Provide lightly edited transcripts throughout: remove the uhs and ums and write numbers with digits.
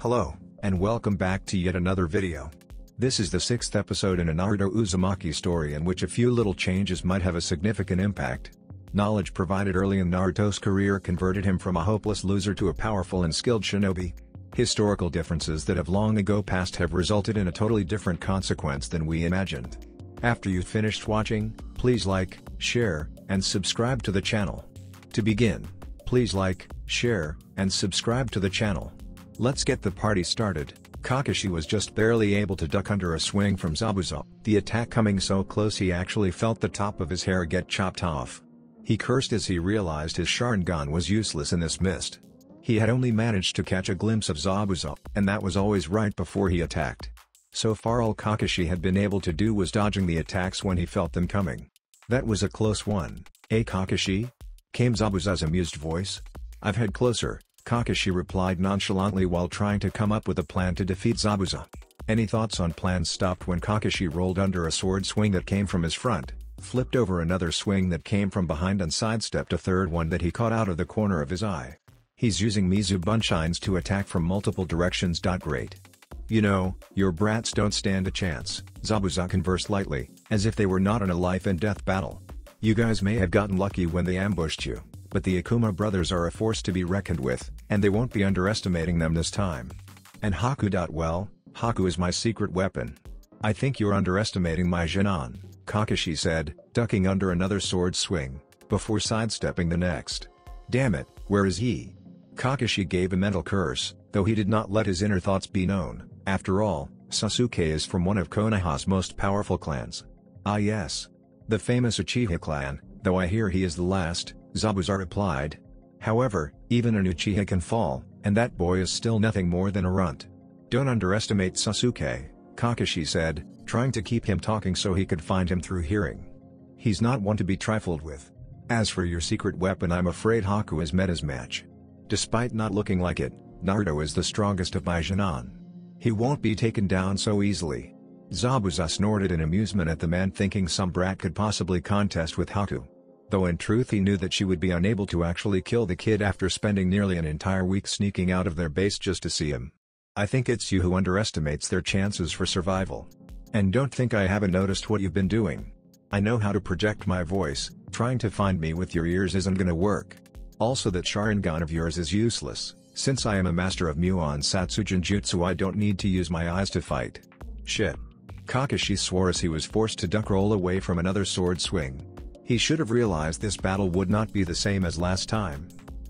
Hello, and welcome back to yet another video. This is the 6th episode in a Naruto Uzumaki story in which a few little changes might have a significant impact. Knowledge provided early in Naruto's career converted him from a hopeless loser to a powerful and skilled shinobi. Historical differences that have long ago passed have resulted in a totally different consequence than we imagined. After you've finished watching, please like, share, and subscribe to the channel. To begin, please like, share, and subscribe to the channel. Let's get the party started. Kakashi was just barely able to duck under a swing from Zabuza, the attack coming so close he actually felt the top of his hair get chopped off. He cursed as he realized his Sharingan was useless in this mist. He had only managed to catch a glimpse of Zabuza, and that was always right before he attacked. So far all Kakashi had been able to do was dodging the attacks when he felt them coming. That was a close one, eh Kakashi? Came Zabuza's amused voice. I've had closer, Kakashi replied nonchalantly while trying to come up with a plan to defeat Zabuza. Any thoughts on plans stopped when Kakashi rolled under a sword swing that came from his front, flipped over another swing that came from behind and sidestepped a third one that he caught out of the corner of his eye. He's using Mizu Bunshines to attack from multiple directions. Great. You know, your brats don't stand a chance, Zabuza conversed lightly, as if they were not in a life-and-death battle. You guys may have gotten lucky when they ambushed you, but the Akuma brothers are a force to be reckoned with, and they won't be underestimating them this time. And Haku. Well, Haku is my secret weapon. I think you're underestimating my Jinan, Kakashi said, ducking under another sword swing, before sidestepping the next. Damn it, where is he? Kakashi gave a mental curse, though he did not let his inner thoughts be known. After all, Sasuke is from one of Konoha's most powerful clans. Ah yes. The famous Uchiha clan, though I hear he is the last, Zabuza replied. However, even an Uchiha can fall, and that boy is still nothing more than a runt. Don't underestimate Sasuke, Kakashi said, trying to keep him talking so he could find him through hearing. He's not one to be trifled with. As for your secret weapon, I'm afraid Haku has met his match. Despite not looking like it, Naruto is the strongest of my Jinan. He won't be taken down so easily. Zabuza snorted in amusement at the man thinking some brat could possibly contest with Haku. Though in truth he knew that she would be unable to actually kill the kid after spending nearly an entire week sneaking out of their base just to see him. I think it's you who underestimates their chances for survival. And don't think I haven't noticed what you've been doing. I know how to project my voice, trying to find me with your ears isn't gonna work. Also that Sharingan of yours is useless, since I am a master of Muon Satsujin Jutsu I don't need to use my eyes to fight. Shit. Kakashi swore as he was forced to duck roll away from another sword swing. He should have realized this battle would not be the same as last time.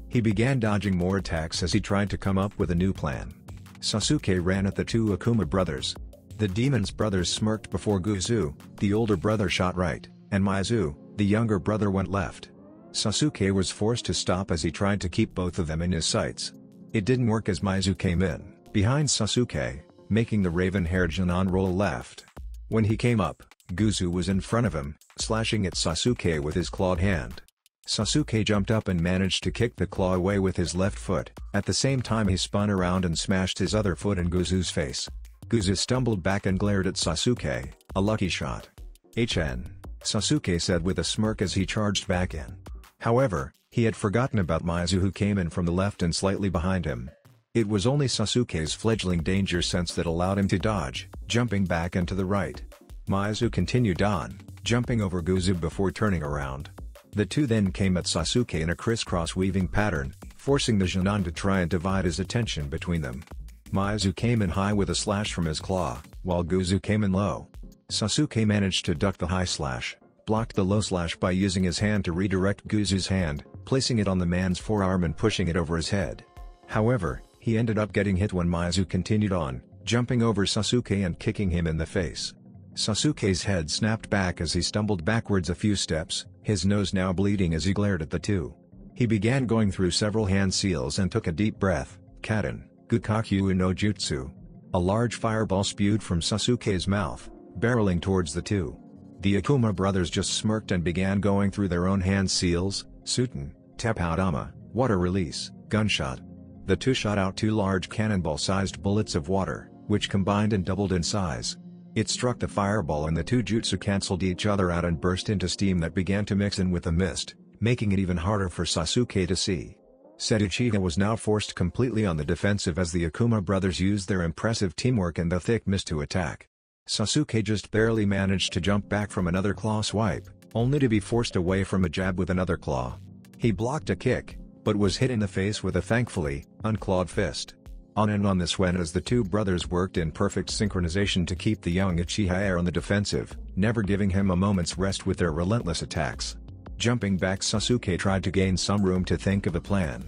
He began dodging more attacks as he tried to come up with a new plan. Sasuke ran at the two Akuma brothers. The Demon's brothers smirked before Guzu, the older brother shot right, and Mizu, the younger brother went left. Sasuke was forced to stop as he tried to keep both of them in his sights. It didn't work as Mizu came in, behind Sasuke, making the raven-haired Jinan roll left. When he came up, Guzu was in front of him, slashing at Sasuke with his clawed hand. Sasuke jumped up and managed to kick the claw away with his left foot, at the same time he spun around and smashed his other foot in Guzu's face. Guzu stumbled back and glared at Sasuke, a lucky shot. HN, Sasuke said with a smirk as he charged back in. However, he had forgotten about Mizu who came in from the left and slightly behind him. It was only Sasuke's fledgling danger sense that allowed him to dodge, jumping back and to the right. Mizu continued on, jumping over Guzu before turning around. The two then came at Sasuke in a crisscross weaving pattern, forcing the Jinan to try and divide his attention between them. Mizu came in high with a slash from his claw, while Guzu came in low. Sasuke managed to duck the high slash, blocked the low slash by using his hand to redirect Guzu's hand, placing it on the man's forearm and pushing it over his head. However, he ended up getting hit when Mizu continued on, jumping over Sasuke and kicking him in the face. Sasuke's head snapped back as he stumbled backwards a few steps, his nose now bleeding as he glared at the two. He began going through several hand seals and took a deep breath. Kaden, Gukakyu no Jutsu. A large fireball spewed from Sasuke's mouth, barreling towards the two. The Akuma brothers just smirked and began going through their own hand seals, Suten, Teppoudama, water release, gunshot. The two shot out two large cannonball-sized bullets of water, which combined and doubled in size. It struck the fireball and the two jutsu cancelled each other out and burst into steam that began to mix in with the mist, making it even harder for Sasuke to see. said Uchiha was now forced completely on the defensive as the Akuma brothers used their impressive teamwork and the thick mist to attack. Sasuke just barely managed to jump back from another claw swipe, only to be forced away from a jab with another claw. He blocked a kick, but was hit in the face with a thankfully unclawed fist. On and on this went as the two brothers worked in perfect synchronization to keep the young Uchiha on the defensive, never giving him a moment's rest with their relentless attacks. Jumping back, Sasuke tried to gain some room to think of a plan.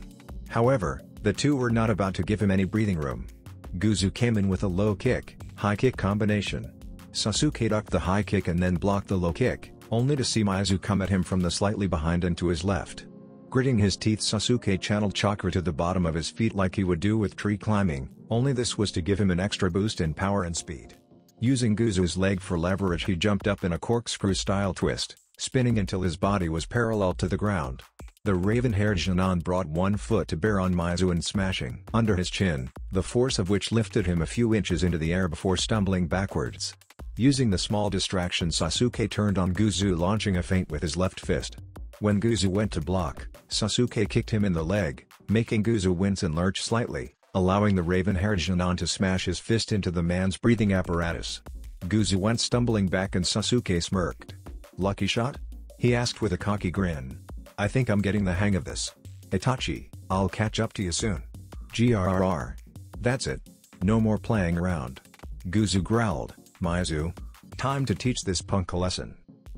However, the two were not about to give him any breathing room. Guzu came in with a low kick, high kick combination. Sasuke ducked the high kick and then blocked the low kick, only to see Mizu come at him from the slightly behind and to his left. Gritting his teeth, Sasuke channeled chakra to the bottom of his feet like he would do with tree climbing, only this was to give him an extra boost in power and speed. Using Guzu's leg for leverage, he jumped up in a corkscrew-style twist, spinning until his body was parallel to the ground. The raven-haired Jonin brought one foot to bear on Mizu and smashing under his chin, the force of which lifted him a few inches into the air before stumbling backwards. Using the small distraction, Sasuke turned on Guzu, launching a feint with his left fist. When Guzu went to block, Sasuke kicked him in the leg, making Guzu wince and lurch slightly, allowing the raven-haired Jonin to smash his fist into the man's breathing apparatus. Guzu went stumbling back and Sasuke smirked. "Lucky shot?" he asked with a cocky grin. "I think I'm getting the hang of this. Itachi, I'll catch up to you soon." "GRRR. That's it. No more playing around." Guzu growled. "Mizu. Time to teach this punk a lesson."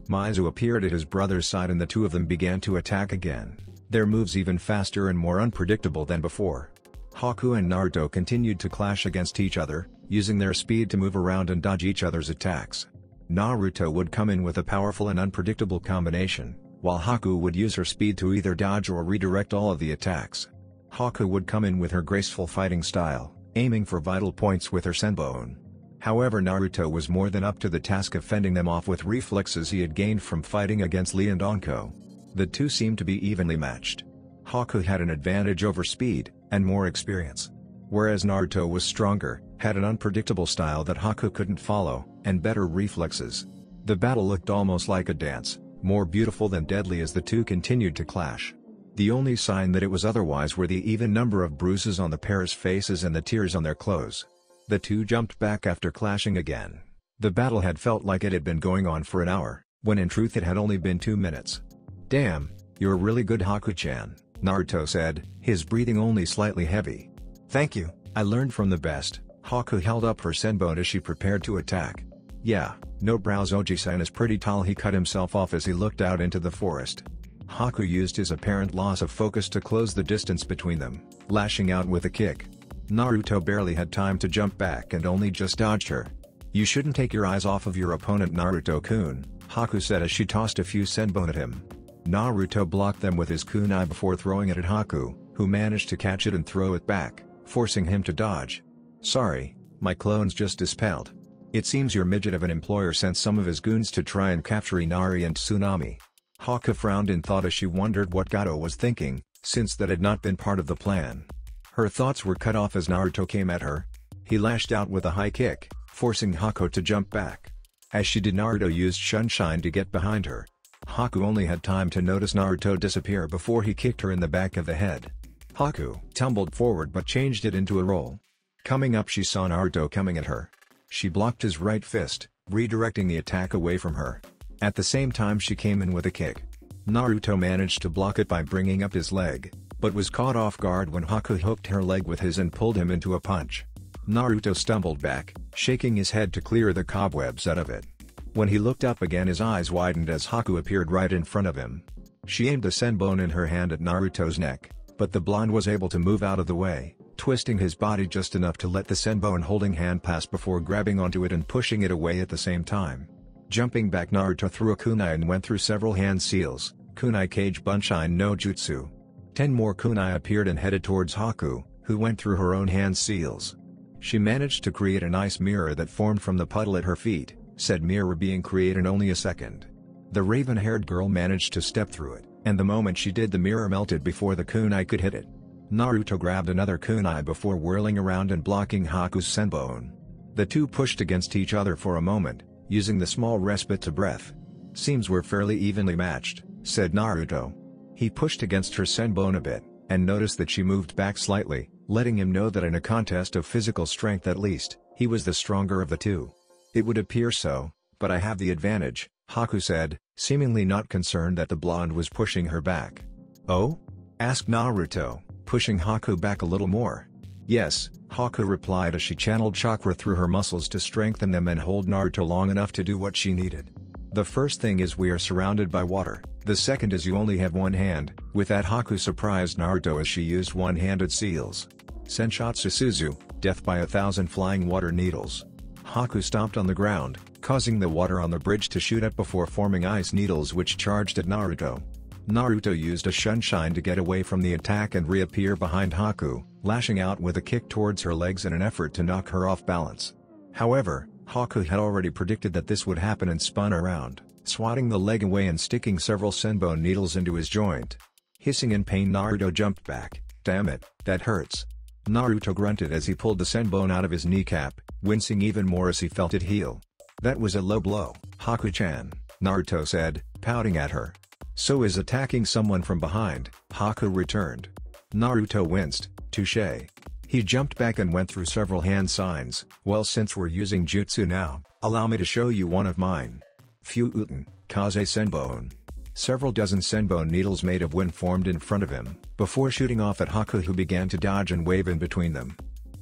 Mizu appeared at his brother's side and the two of them began to attack again, their moves even faster and more unpredictable than before. Haku and Naruto continued to clash against each other, using their speed to move around and dodge each other's attacks. Naruto would come in with a powerful and unpredictable combination, while Haku would use her speed to either dodge or redirect all of the attacks. Haku would come in with her graceful fighting style, aiming for vital points with her senbon. However, Naruto was more than up to the task of fending them off with reflexes he had gained from fighting against Lee and Anko. The two seemed to be evenly matched. Haku had an advantage over speed and more experience, whereas Naruto was stronger, had an unpredictable style that Haku couldn't follow, and better reflexes. The battle looked almost like a dance, more beautiful than deadly as the two continued to clash. The only sign that it was otherwise were the even number of bruises on the pair's faces and the tears on their clothes. The two jumped back after clashing again. The battle had felt like it had been going on for an hour, when in truth it had only been 2 minutes. "Damn, you're really good, Haku-chan," Naruto said, his breathing only slightly heavy. "Thank you, I learned from the best." Haku held up her senbon as she prepared to attack. "Yeah, no brows, Oji-san is pretty tall," he cut himself off as he looked out into the forest. Haku used his apparent loss of focus to close the distance between them, lashing out with a kick. Naruto barely had time to jump back and only just dodged her. "You shouldn't take your eyes off of your opponent, Naruto-kun," Haku said as she tossed a few senbon at him. Naruto blocked them with his kunai before throwing it at Haku, who managed to catch it and throw it back, forcing him to dodge. "Sorry, my clone's just dispelled. It seems your midget of an employer sent some of his goons to try and capture Inari and Tsunami." Haku frowned in thought as she wondered what Gato was thinking, since that had not been part of the plan. Her thoughts were cut off as Naruto came at her. He lashed out with a high kick, forcing Haku to jump back. As she did, Naruto used Sunshine to get behind her. Haku only had time to notice Naruto disappear before he kicked her in the back of the head. Haku tumbled forward but changed it into a roll. Coming up, she saw Naruto coming at her. She blocked his right fist, redirecting the attack away from her. At the same time, she came in with a kick. Naruto managed to block it by bringing up his leg, but was caught off guard when Haku hooked her leg with his and pulled him into a punch. Naruto stumbled back, shaking his head to clear the cobwebs out of it. When he looked up again, his eyes widened as Haku appeared right in front of him. She aimed the senbon in her hand at Naruto's neck, but the blonde was able to move out of the way, twisting his body just enough to let the senbon holding hand pass before grabbing onto it and pushing it away at the same time. Jumping back, Naruto threw a kunai and went through several hand seals, kunai cage bunshin no jutsu. 10 more kunai appeared and headed towards Haku, who went through her own hand seals. She managed to create a nice mirror that formed from the puddle at her feet, said mirror being created in only a second. The raven-haired girl managed to step through it, and the moment she did, the mirror melted before the kunai could hit it. Naruto grabbed another kunai before whirling around and blocking Haku's senbon. The two pushed against each other for a moment, using the small respite to breath. "Seems we're fairly evenly matched," said Naruto. He pushed against her senbon a bit, and noticed that she moved back slightly, letting him know that in a contest of physical strength at least, he was the stronger of the two. "It would appear so, but I have the advantage," Haku said, seemingly not concerned that the blonde was pushing her back. "Oh?" asked Naruto, pushing Haku back a little more. "Yes," Haku replied as she channeled chakra through her muscles to strengthen them and hold Naruto long enough to do what she needed. "The first thing is we are surrounded by water, the second is you only have one hand." With that, Haku surprised Naruto as she used one-handed seals. Senshotsu Suzu, death by 1,000 flying water needles. Haku stomped on the ground, causing the water on the bridge to shoot up before forming ice needles which charged at Naruto. Naruto used a sunshine to get away from the attack and reappear behind Haku, lashing out with a kick towards her legs in an effort to knock her off balance. However, Haku had already predicted that this would happen and spun around, swatting the leg away and sticking several senbone needles into his joint. Hissing in pain, Naruto jumped back. "Damn it, that hurts." Naruto grunted as he pulled the senbone out of his kneecap, wincing even more as he felt it heal. "That was a low blow, Haku-chan," Naruto said, pouting at her. "So is attacking someone from behind," Haku returned. Naruto winced. "Touché." He jumped back and went through several hand signs. "Well, since we're using jutsu now, allow me to show you one of mine. Fuuten, Kaze Senbone." Several dozen senbone needles made of wind formed in front of him, before shooting off at Haku, who began to dodge and wave in between them.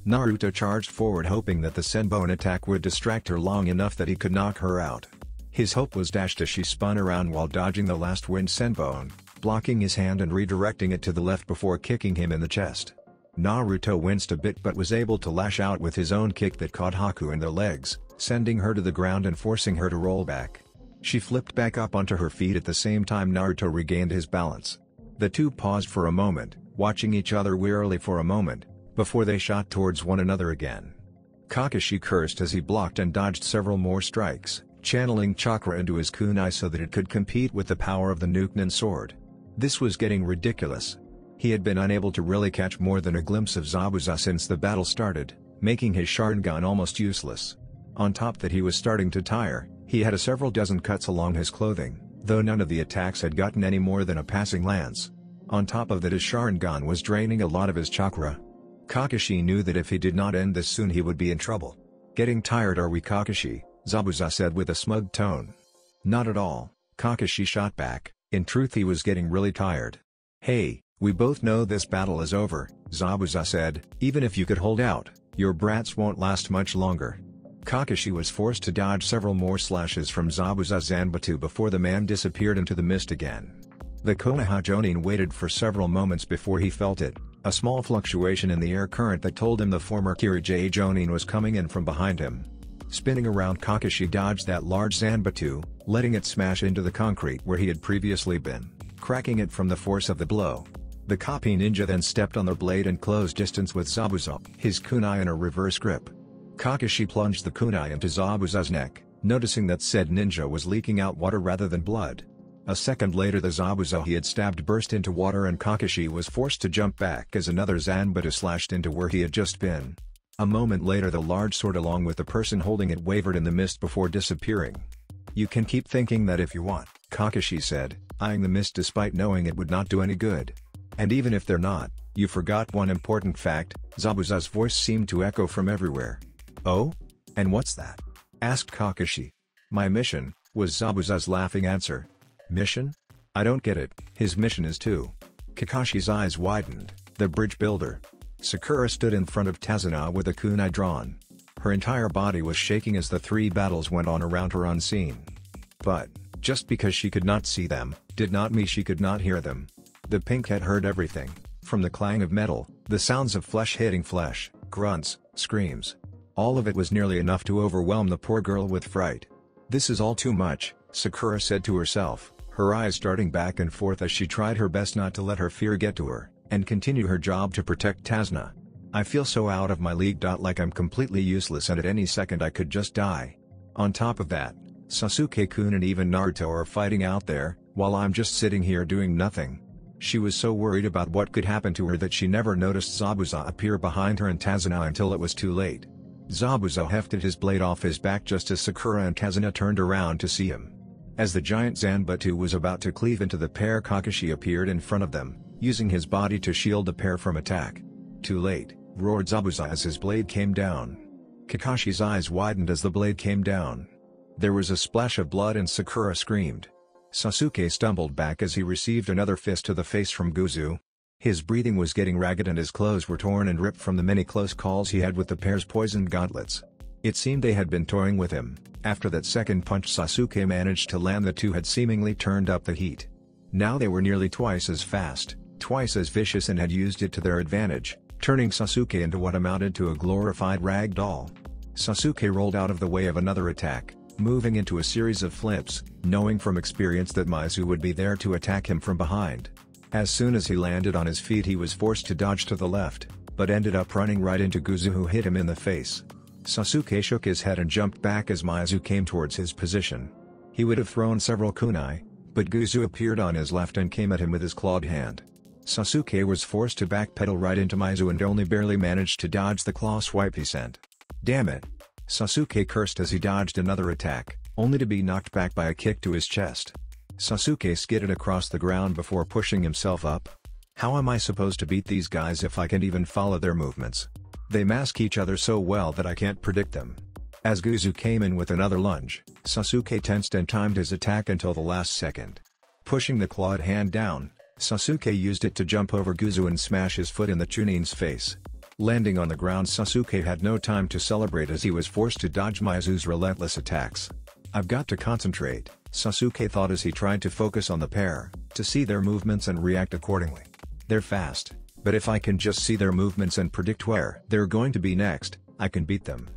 Naruto charged forward, hoping that the senbone attack would distract her long enough that he could knock her out. His hope was dashed as she spun around while dodging the last wind senbone, blocking his hand and redirecting it to the left before kicking him in the chest. Naruto winced a bit but was able to lash out with his own kick that caught Haku in the legs, sending her to the ground and forcing her to roll back. She flipped back up onto her feet at the same time Naruto regained his balance. The two paused for a moment, watching each other wearily for a moment, before they shot towards one another again. Kakashi cursed as he blocked and dodged several more strikes, channeling chakra into his kunai so that it could compete with the power of the Nukenin sword. This was getting ridiculous. He had been unable to really catch more than a glimpse of Zabuza since the battle started, making his Sharingan almost useless. On top that, he was starting to tire. He had several dozen cuts along his clothing, though none of the attacks had gotten any more than a passing lance. On top of that, his Sharingan was draining a lot of his chakra. Kakashi knew that if he did not end this soon he would be in trouble. "Getting tired, are we, Kakashi?" Zabuza said with a smug tone. "Not at all," Kakashi shot back. In truth, he was getting really tired. "Hey, we both know this battle is over," Zabuza said. "Even if you could hold out, your brats won't last much longer." Kakashi was forced to dodge several more slashes from Zabuza's Zanbatsu before the man disappeared into the mist again. The Konoha Jonin waited for several moments before he felt it, a small fluctuation in the air current that told him the former Kirige Jonin was coming in from behind him. Spinning around, Kakashi dodged that large Zanbatsu, letting it smash into the concrete where he had previously been, cracking it from the force of the blow. The copy ninja then stepped on the blade and closed distance with Zabuza, his kunai in a reverse grip. Kakashi plunged the kunai into Zabuza's neck, noticing that said ninja was leaking out water rather than blood. A second later, the Zabuza he had stabbed burst into water and Kakashi was forced to jump back as another Zanbatsu slashed into where he had just been. A moment later, the large sword along with the person holding it wavered in the mist before disappearing. "You can keep thinking that if you want," Kakashi said, eyeing the mist despite knowing it would not do any good. "And even if they're not, you forgot one important fact." Zabuza's voice seemed to echo from everywhere. "Oh? And what's that?" asked Kakashi. "My mission," was Zabuza's laughing answer. "Mission? I don't get it." "His mission is to..." Kakashi's eyes widened. "The bridge builder." Sakura stood in front of Tazuna with a kunai drawn. Her entire body was shaking as the three battles went on around her unseen. But, just because she could not see them, did not mean she could not hear them. The pink had heard everything, from the clang of metal, the sounds of flesh hitting flesh, grunts, screams. All of it was nearly enough to overwhelm the poor girl with fright. "This is all too much," Sakura said to herself, her eyes darting back and forth as she tried her best not to let her fear get to her, and continue her job to protect Tazuna. "I feel so out of my league. Like I'm completely useless and at any second I could just die. On top of that, Sasuke-kun and even Naruto are fighting out there, while I'm just sitting here doing nothing." She was so worried about what could happen to her that she never noticed Zabuza appear behind her and Tazuna until it was too late. Zabuza hefted his blade off his back just as Sakura and Tazuna turned around to see him. As the giant Zanbatsu was about to cleave into the pair, Kakashi appeared in front of them, using his body to shield the pair from attack. "Too late," roared Zabuza as his blade came down. Kakashi's eyes widened as the blade came down. There was a splash of blood and Sakura screamed. Sasuke stumbled back as he received another fist to the face from Guzu. His breathing was getting ragged and his clothes were torn and ripped from the many close calls he had with the pair's poisoned gauntlets. It seemed they had been toying with him. After that second punch Sasuke managed to land, the two had seemingly turned up the heat. Now they were nearly twice as fast, twice as vicious, and had used it to their advantage, turning Sasuke into what amounted to a glorified rag doll. Sasuke rolled out of the way of another attack, moving into a series of flips, knowing from experience that Mizu would be there to attack him from behind. As soon as he landed on his feet he was forced to dodge to the left, but ended up running right into Guzu, who hit him in the face. Sasuke shook his head and jumped back as Mizu came towards his position. He would have thrown several kunai, but Guzu appeared on his left and came at him with his clawed hand. Sasuke was forced to backpedal right into Mizu and only barely managed to dodge the claw swipe he sent. "Damn it!" Sasuke cursed as he dodged another attack, only to be knocked back by a kick to his chest. Sasuke skidded across the ground before pushing himself up. "How am I supposed to beat these guys if I can't even follow their movements? They mask each other so well that I can't predict them." As Guzu came in with another lunge, Sasuke tensed and timed his attack until the last second. Pushing the clawed hand down, Sasuke used it to jump over Guzu and smash his foot in the Chunin's face. Landing on the ground, Sasuke had no time to celebrate as he was forced to dodge Mizu's relentless attacks. "I've got to concentrate," Sasuke thought as he tried to focus on the pair, to see their movements and react accordingly. "They're fast, but if I can just see their movements and predict where they're going to be next, I can beat them."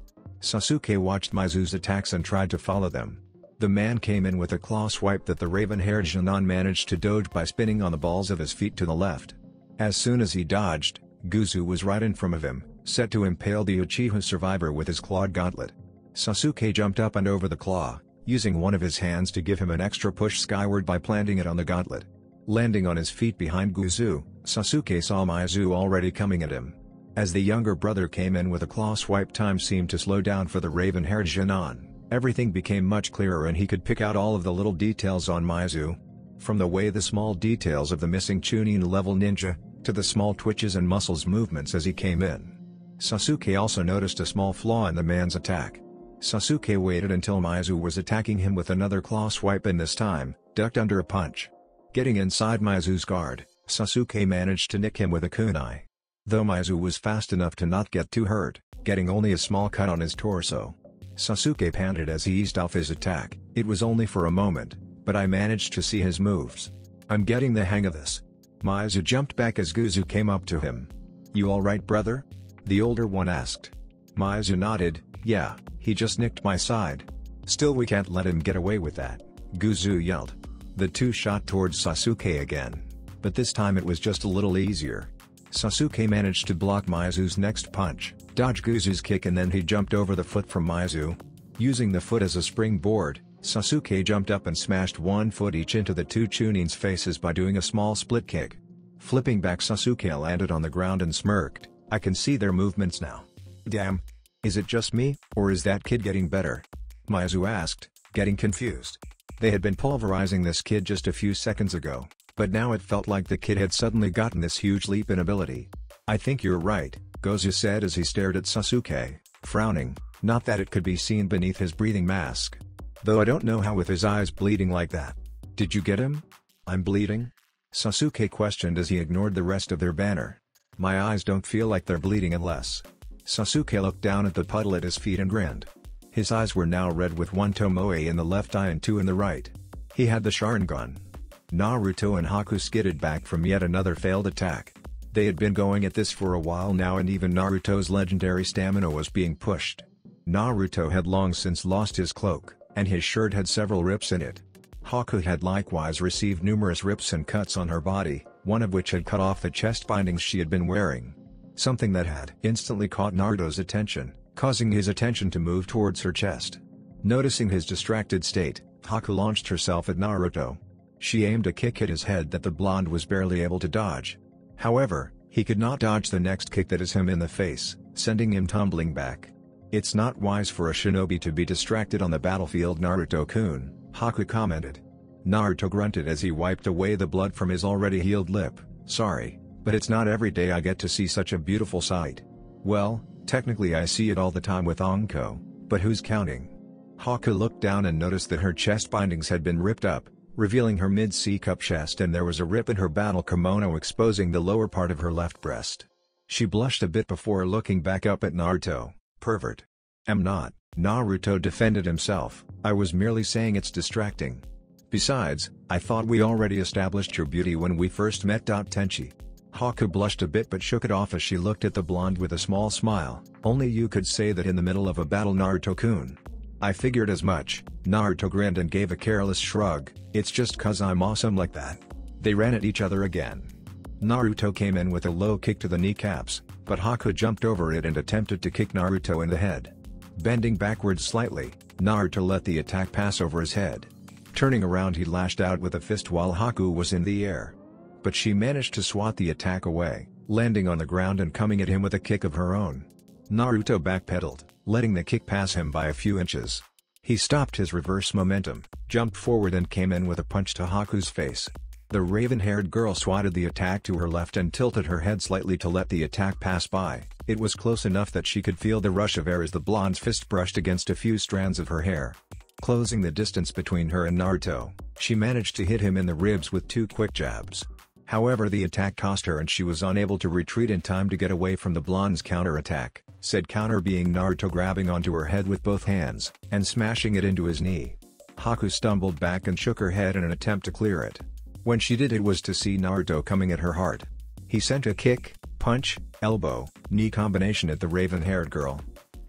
Sasuke watched Mizu's attacks and tried to follow them. The man came in with a claw swipe that the raven-haired Jonin managed to dodge by spinning on the balls of his feet to the left. As soon as he dodged, Guzu was right in front of him, set to impale the Uchiha survivor with his clawed gauntlet. Sasuke jumped up and over the claw, using one of his hands to give him an extra push skyward by planting it on the gauntlet. Landing on his feet behind Guzu, Sasuke saw Mizu already coming at him. As the younger brother came in with a claw swipe, time seemed to slow down for the raven-haired Jonin. Everything became much clearer and he could pick out all of the little details on Mizu. From the way the small details of the missing Chunin-level ninja, to the small twitches and muscles movements as he came in. Sasuke also noticed a small flaw in the man's attack. Sasuke waited until Mizu was attacking him with another claw swipe and this time, ducked under a punch. Getting inside Mizu's guard, Sasuke managed to nick him with a kunai. Though Mizu was fast enough to not get too hurt, getting only a small cut on his torso. Sasuke panted as he eased off his attack. "It was only for a moment, but I managed to see his moves. I'm getting the hang of this." Mizu jumped back as Guzu came up to him. "You alright, brother?" the older one asked. Mizu nodded. "Yeah, he just nicked my side." "Still, we can't let him get away with that," Guzu yelled. The two shot towards Sasuke again, but this time it was just a little easier. Sasuke managed to block Mizu's next punch, dodge Guzu's kick, and then he jumped over the foot from Mizu. Using the foot as a springboard, Sasuke jumped up and smashed one foot each into the two Chunin's faces by doing a small split kick. Flipping back, Sasuke landed on the ground and smirked. "I can see their movements now." "Damn. Is it just me, or is that kid getting better?" Mizu asked, getting confused. They had been pulverizing this kid just a few seconds ago, but now it felt like the kid had suddenly gotten this huge leap in ability. "I think you're right," Gozu said as he stared at Sasuke, frowning, not that it could be seen beneath his breathing mask. "Though I don't know how with his eyes bleeding like that." "Did you get him?" "I'm bleeding?" Sasuke questioned as he ignored the rest of their banner. "My eyes don't feel like they're bleeding unless..." Sasuke looked down at the puddle at his feet and grinned. His eyes were now red with one tomoe in the left eye and two in the right. He had the Sharingan. Naruto and Haku skidded back from yet another failed attack. They had been going at this for a while now, and even Naruto's legendary stamina was being pushed. Naruto had long since lost his cloak, and his shirt had several rips in it. Haku had likewise received numerous rips and cuts on her body, one of which had cut off the chest bindings she had been wearing. Something that had instantly caught Naruto's attention, causing his attention to move towards her chest. Noticing his distracted state, Haku launched herself at Naruto. She aimed a kick at his head that the blonde was barely able to dodge. However, he could not dodge the next kick that is him in the face, sending him tumbling back. "It's not wise for a shinobi to be distracted on the battlefield, Naruto-kun," Haku commented. Naruto grunted as he wiped away the blood from his already healed lip, Sorry, but it's not every day I get to see such a beautiful sight. Well, technically I see it all the time with Anko, but who's counting? Haku looked down and noticed that her chest bindings had been ripped up, revealing her mid-C cup chest, and there was a rip in her battle kimono exposing the lower part of her left breast. She blushed a bit before looking back up at Naruto. Pervert. Am not. Naruto defended himself. I was merely saying it's distracting. Besides, I thought we already established your beauty when we first met. Tenchi. Haku blushed a bit but shook it off as she looked at the blonde with a small smile. Only you could say that in the middle of a battle, Naruto-kun. I figured as much. Naruto grinned and gave a careless shrug. It's just cause I'm awesome like that. They ran at each other again. Naruto came in with a low kick to the kneecaps, but Haku jumped over it and attempted to kick Naruto in the head. Bending backwards slightly, Naruto let the attack pass over his head. Turning around, he lashed out with a fist while Haku was in the air. But she managed to swat the attack away, landing on the ground and coming at him with a kick of her own. Naruto backpedaled, letting the kick pass him by a few inches. He stopped his reverse momentum, jumped forward and came in with a punch to Haku's face. The raven-haired girl swatted the attack to her left and tilted her head slightly to let the attack pass by. It was close enough that she could feel the rush of air as the blonde's fist brushed against a few strands of her hair. Closing the distance between her and Naruto, she managed to hit him in the ribs with 2 quick jabs. However, the attack cost her and she was unable to retreat in time to get away from the blonde's counter-attack, said counter being Naruto grabbing onto her head with both hands and smashing it into his knee. Haku stumbled back and shook her head in an attempt to clear it. When she did, it was to see Naruto coming at her heart. He sent a kick, punch, elbow, knee combination at the raven-haired girl.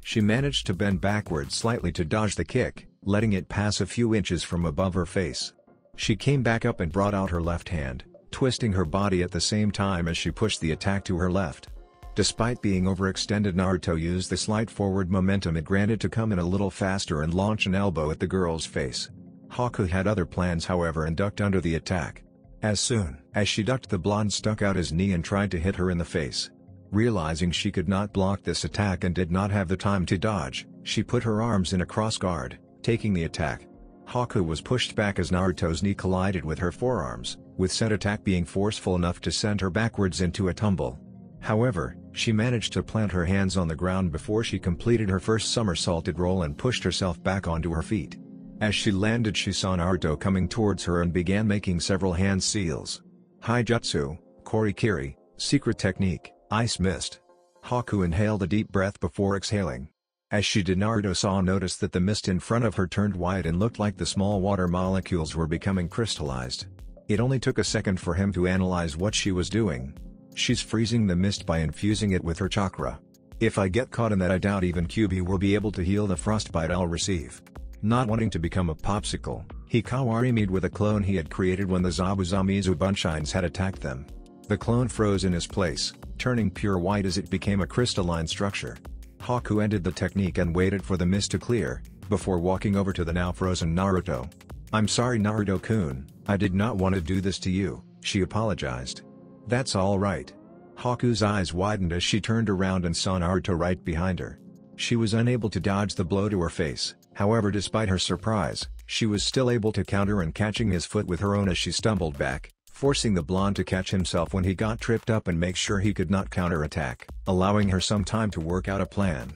She managed to bend backwards slightly to dodge the kick, letting it pass a few inches from above her face. She came back up and brought out her left hand, twisting her body at the same time as she pushed the attack to her left. Despite being overextended, Naruto used the slight forward momentum it granted to come in a little faster and launch an elbow at the girl's face. Haku had other plans, however, and ducked under the attack. As soon as she ducked, the blonde stuck out his knee and tried to hit her in the face. Realizing she could not block this attack and did not have the time to dodge, she put her arms in a cross guard, taking the attack. Haku was pushed back as Naruto's knee collided with her forearms, with said attack being forceful enough to send her backwards into a tumble. However, she managed to plant her hands on the ground before she completed her first somersaulted roll and pushed herself back onto her feet. As she landed, she saw Naruto coming towards her and began making several hand seals. Haijutsu, Korikiri, secret technique, ice mist. Haku inhaled a deep breath before exhaling. As she did, Naruto noticed that the mist in front of her turned white and looked like the small water molecules were becoming crystallized. It only took a second for him to analyze what she was doing. She's freezing the mist by infusing it with her chakra. If I get caught in that, I doubt even Kyuubi will be able to heal the frostbite I'll receive. Not wanting to become a popsicle, he Kawarimi'd with a clone he had created when the Zabuzamizu Bunshines had attacked them. The clone froze in his place, turning pure white as it became a crystalline structure. Haku ended the technique and waited for the mist to clear, before walking over to the now frozen Naruto. I'm sorry, Naruto-kun, I did not want to do this to you, she apologized. That's alright. Haku's eyes widened as she turned around and saw Naruto right behind her. She was unable to dodge the blow to her face, however, despite her surprise, she was still able to counter and catching his foot with her own as she stumbled back, forcing the blonde to catch himself when he got tripped up and make sure he could not counterattack, allowing her some time to work out a plan.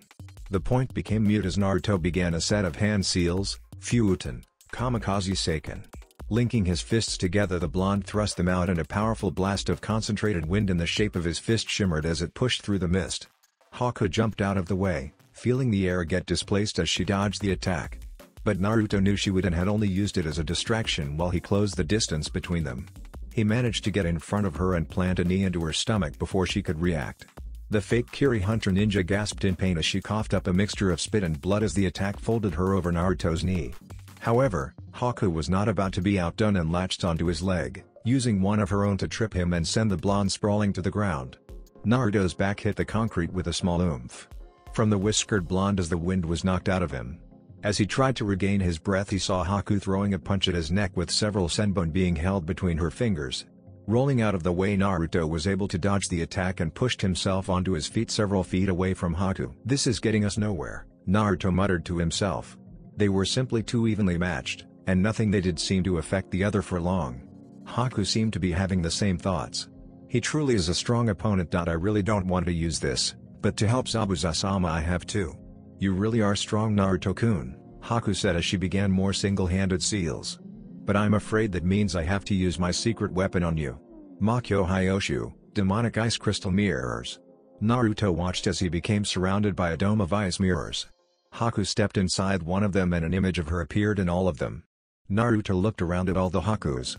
The point became mute as Naruto began a set of hand seals, Fuuten, Kamikaze Seiken. Linking his fists together, the blonde thrust them out and a powerful blast of concentrated wind in the shape of his fist shimmered as it pushed through the mist. Haku jumped out of the way, feeling the air get displaced as she dodged the attack. But Naruto knew she would and had only used it as a distraction while he closed the distance between them. He managed to get in front of her and plant a knee into her stomach before she could react. The fake Kiri Hunter ninja gasped in pain as she coughed up a mixture of spit and blood as the attack folded her over Naruto's knee. However, Haku was not about to be outdone and latched onto his leg, using one of her own to trip him and send the blonde sprawling to the ground. Naruto's back hit the concrete with a small oomph from the whiskered blonde as the wind was knocked out of him. As he tried to regain his breath, he saw Haku throwing a punch at his neck with several senbon being held between her fingers. Rolling out of the way, Naruto was able to dodge the attack and pushed himself onto his feet several feet away from Haku. This is getting us nowhere, Naruto muttered to himself. They were simply too evenly matched, and nothing they did seemed to affect the other for long. Haku seemed to be having the same thoughts. He truly is a strong opponent. I really don't want to use this, but to help Zabuza-sama I have to. You really are strong, Naruto-kun, Haku said as she began more single-handed seals. But I'm afraid that means I have to use my secret weapon on you. Makyo Hyoshu, demonic ice crystal mirrors. Naruto watched as he became surrounded by a dome of ice mirrors. Haku stepped inside one of them and an image of her appeared in all of them. Naruto looked around at all the Hakus.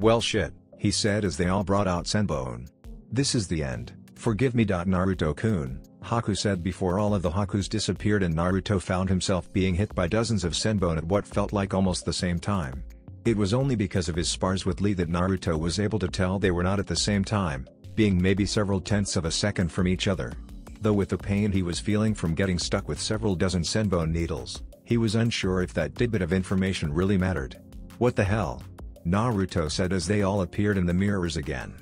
Well shit, he said as they all brought out Senbon. This is the end, forgive me. Naruto-kun, Haku said before all of the Hakus disappeared and Naruto found himself being hit by dozens of Senbon at what felt like almost the same time. It was only because of his spars with Lee that Naruto was able to tell they were not at the same time, being maybe several tenths of a second from each other. Though with the pain he was feeling from getting stuck with several dozen Senbon needles, he was unsure if that tidbit of information really mattered. What the hell? Naruto said as they all appeared in the mirrors again.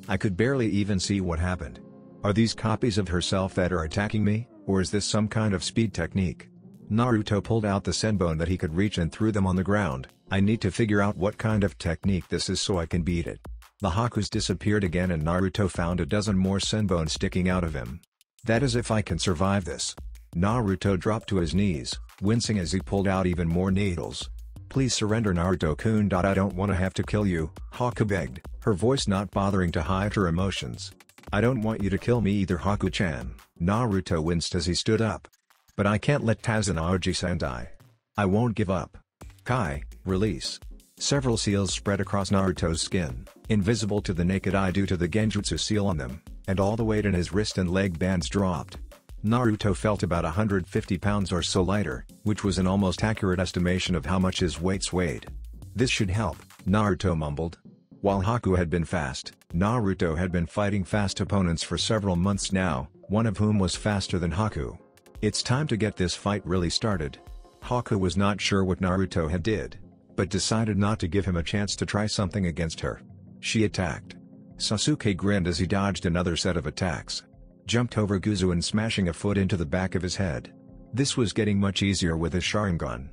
I could barely even see what happened. Are these copies of herself that are attacking me, or is this some kind of speed technique? Naruto pulled out the Senbon that he could reach and threw them on the ground. I need to figure out what kind of technique this is so I can beat it. The Hakus disappeared again and Naruto found a dozen more Senbon sticking out of him. That is if I can survive this. Naruto dropped to his knees, wincing as he pulled out even more needles. Please surrender, Naruto-kun. I don't want to have to kill you, Haku begged, her voice not bothering to hide her emotions. I don't want you to kill me either, Haku-chan. Naruto winced as he stood up. But I can't let Tazanaoji-san die. I won't give up. Kai, release. Several seals spread across Naruto's skin, invisible to the naked eye due to the genjutsu seal on them, and all the weight in his wrist and leg bands dropped. Naruto felt about 150 pounds or so lighter, which was an almost accurate estimation of how much his weight weighed. This should help, Naruto mumbled. While Haku had been fast, Naruto had been fighting fast opponents for several months now, one of whom was faster than Haku. It's time to get this fight really started. Haku was not sure what Naruto had did, but decided not to give him a chance to try something against her. She attacked. Sasuke grinned as he dodged another set of attacks. Jumped over Guzu and smashing a foot into the back of his head. This was getting much easier with his Sharingan.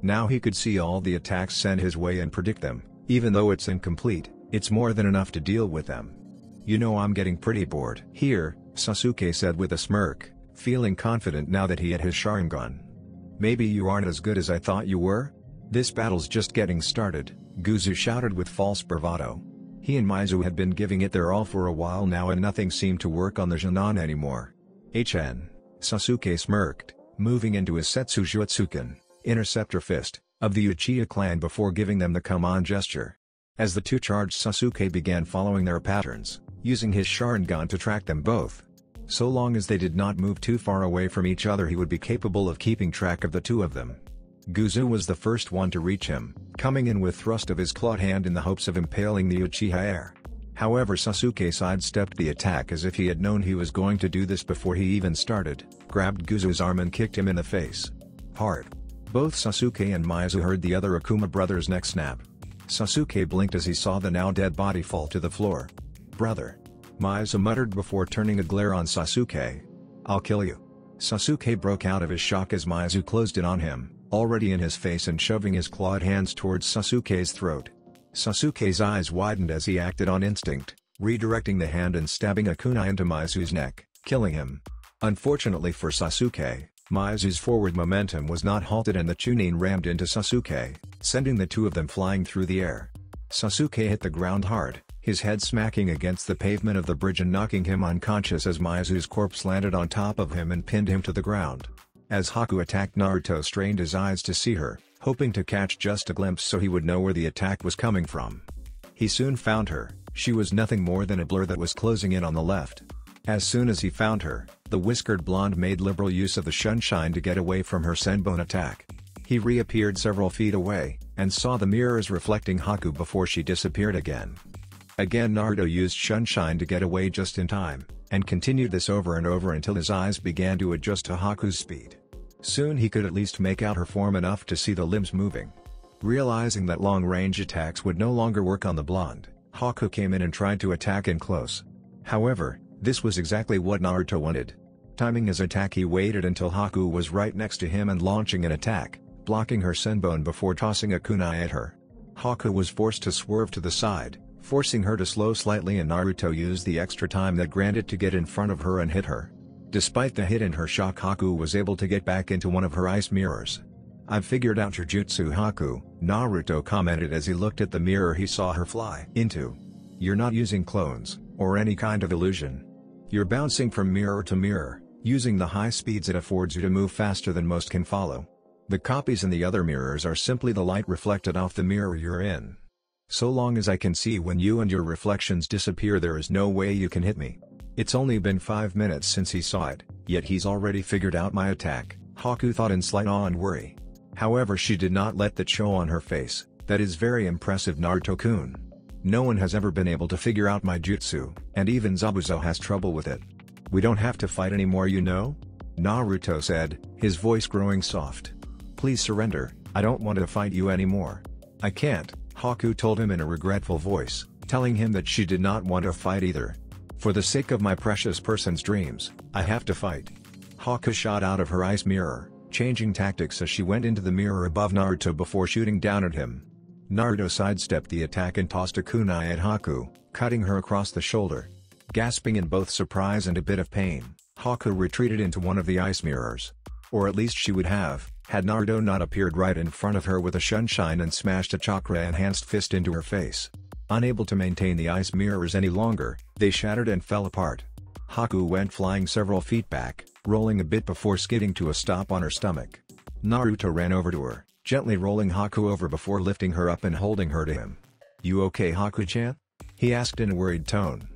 Now he could see all the attacks sent his way and predict them. Even though it's incomplete, it's more than enough to deal with them. You know, I'm getting pretty bored here, Sasuke said with a smirk, feeling confident now that he had his Sharingan. Maybe you aren't as good as I thought you were? This battle's just getting started, Guzu shouted with false bravado. He and Mizu had been giving it their all for a while now and nothing seemed to work on the Jonan anymore. HN, Sasuke smirked, moving into his Setsu Jutsuken, Interceptor Fist, of the Uchiha clan before giving them the come on gesture. As the two charged, Sasuke began following their patterns, using his Sharingan to track them both. So long as they did not move too far away from each other he would be capable of keeping track of the two of them. Guzu was the first one to reach him, coming in with thrust of his clawed hand in the hopes of impaling the Uchiha heir. However, Sasuke sidestepped the attack as if he had known he was going to do this before he even started, grabbed Guzu's arm and kicked him in the face. Hard. Both Sasuke and Mizu heard the other Akuma brother's neck snap. Sasuke blinked as he saw the now dead body fall to the floor. Brother. Mizu muttered before turning a glare on Sasuke. I'll kill you. Sasuke broke out of his shock as Mizu closed in on him, already in his face and shoving his clawed hands towards Sasuke's throat. Sasuke's eyes widened as he acted on instinct, redirecting the hand and stabbing a kunai into Mizu's neck, killing him. Unfortunately for Sasuke, Mizu's forward momentum was not halted and the Chunin rammed into Sasuke, sending the two of them flying through the air. Sasuke hit the ground hard, his head smacking against the pavement of the bridge and knocking him unconscious as Mizu's corpse landed on top of him and pinned him to the ground. As Haku attacked, Naruto strained his eyes to see her, hoping to catch just a glimpse so he would know where the attack was coming from. He soon found her. She was nothing more than a blur that was closing in on the left. As soon as he found her, the whiskered blonde made liberal use of the sunshine to get away from her Senbon attack. He reappeared several feet away, and saw the mirrors reflecting Haku before she disappeared again. Again Naruto used sunshine to get away just in time, and continued this over and over until his eyes began to adjust to Haku's speed. Soon he could at least make out her form enough to see the limbs moving. Realizing that long-range attacks would no longer work on the blonde, Haku came in and tried to attack in close. However, this was exactly what Naruto wanted. Timing his attack, he waited until Haku was right next to him and launching an attack, blocking her Senbon before tossing a kunai at her. Haku was forced to swerve to the side, forcing her to slow slightly, and Naruto used the extra time that granted to get in front of her and hit her. Despite the hit and her shock, Haku was able to get back into one of her ice mirrors. "I've figured out your jutsu, Haku," Naruto commented as he looked at the mirror he saw her fly into. "You're not using clones, or any kind of illusion. You're bouncing from mirror to mirror, using the high speeds it affords you to move faster than most can follow. The copies in the other mirrors are simply the light reflected off the mirror you're in. So long as I can see when you and your reflections disappear, there is no way you can hit me." It's only been 5 minutes since he saw it, yet he's already figured out my attack, Haku thought in slight awe and worry. However, she did not let that show on her face. "That is very impressive, Naruto-kun. No one has ever been able to figure out my jutsu, and even Zabuza has trouble with it. We don't have to fight anymore, you know?" Naruto said, his voice growing soft. "Please surrender, I don't want to fight you anymore." "I can't," Haku told him in a regretful voice, telling him that she did not want to fight either. "For the sake of my precious person's dreams, I have to fight." Haku shot out of her ice mirror, changing tactics as she went into the mirror above Naruto before shooting down at him. Naruto sidestepped the attack and tossed a kunai at Haku, cutting her across the shoulder. Gasping in both surprise and a bit of pain, Haku retreated into one of the ice mirrors. Or at least she would have, had Naruto not appeared right in front of her with a shunshine and smashed a chakra-enhanced fist into her face. Unable to maintain the ice mirrors any longer, they shattered and fell apart. Haku went flying several feet back, rolling a bit before skidding to a stop on her stomach. Naruto ran over to her, gently rolling Haku over before lifting her up and holding her to him. "You okay, Haku-chan?" he asked in a worried tone.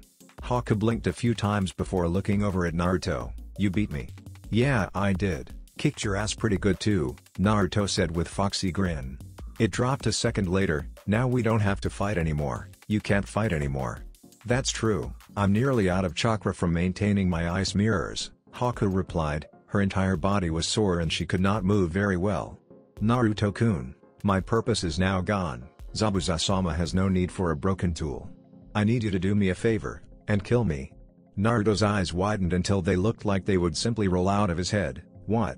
Haku blinked a few times before looking over at Naruto. "You beat me." "Yeah, I did. Kicked your ass pretty good too," Naruto said with foxy grin. It dropped a second later. "Now we don't have to fight anymore." "You can't fight anymore." "That's true, I'm nearly out of chakra from maintaining my ice mirrors," Haku replied. Her entire body was sore and she could not move very well. "Naruto-kun, my purpose is now gone. Zabuza-sama has no need for a broken tool. I need you to do me a favor, and kill me." Naruto's eyes widened until they looked like they would simply roll out of his head. "What?"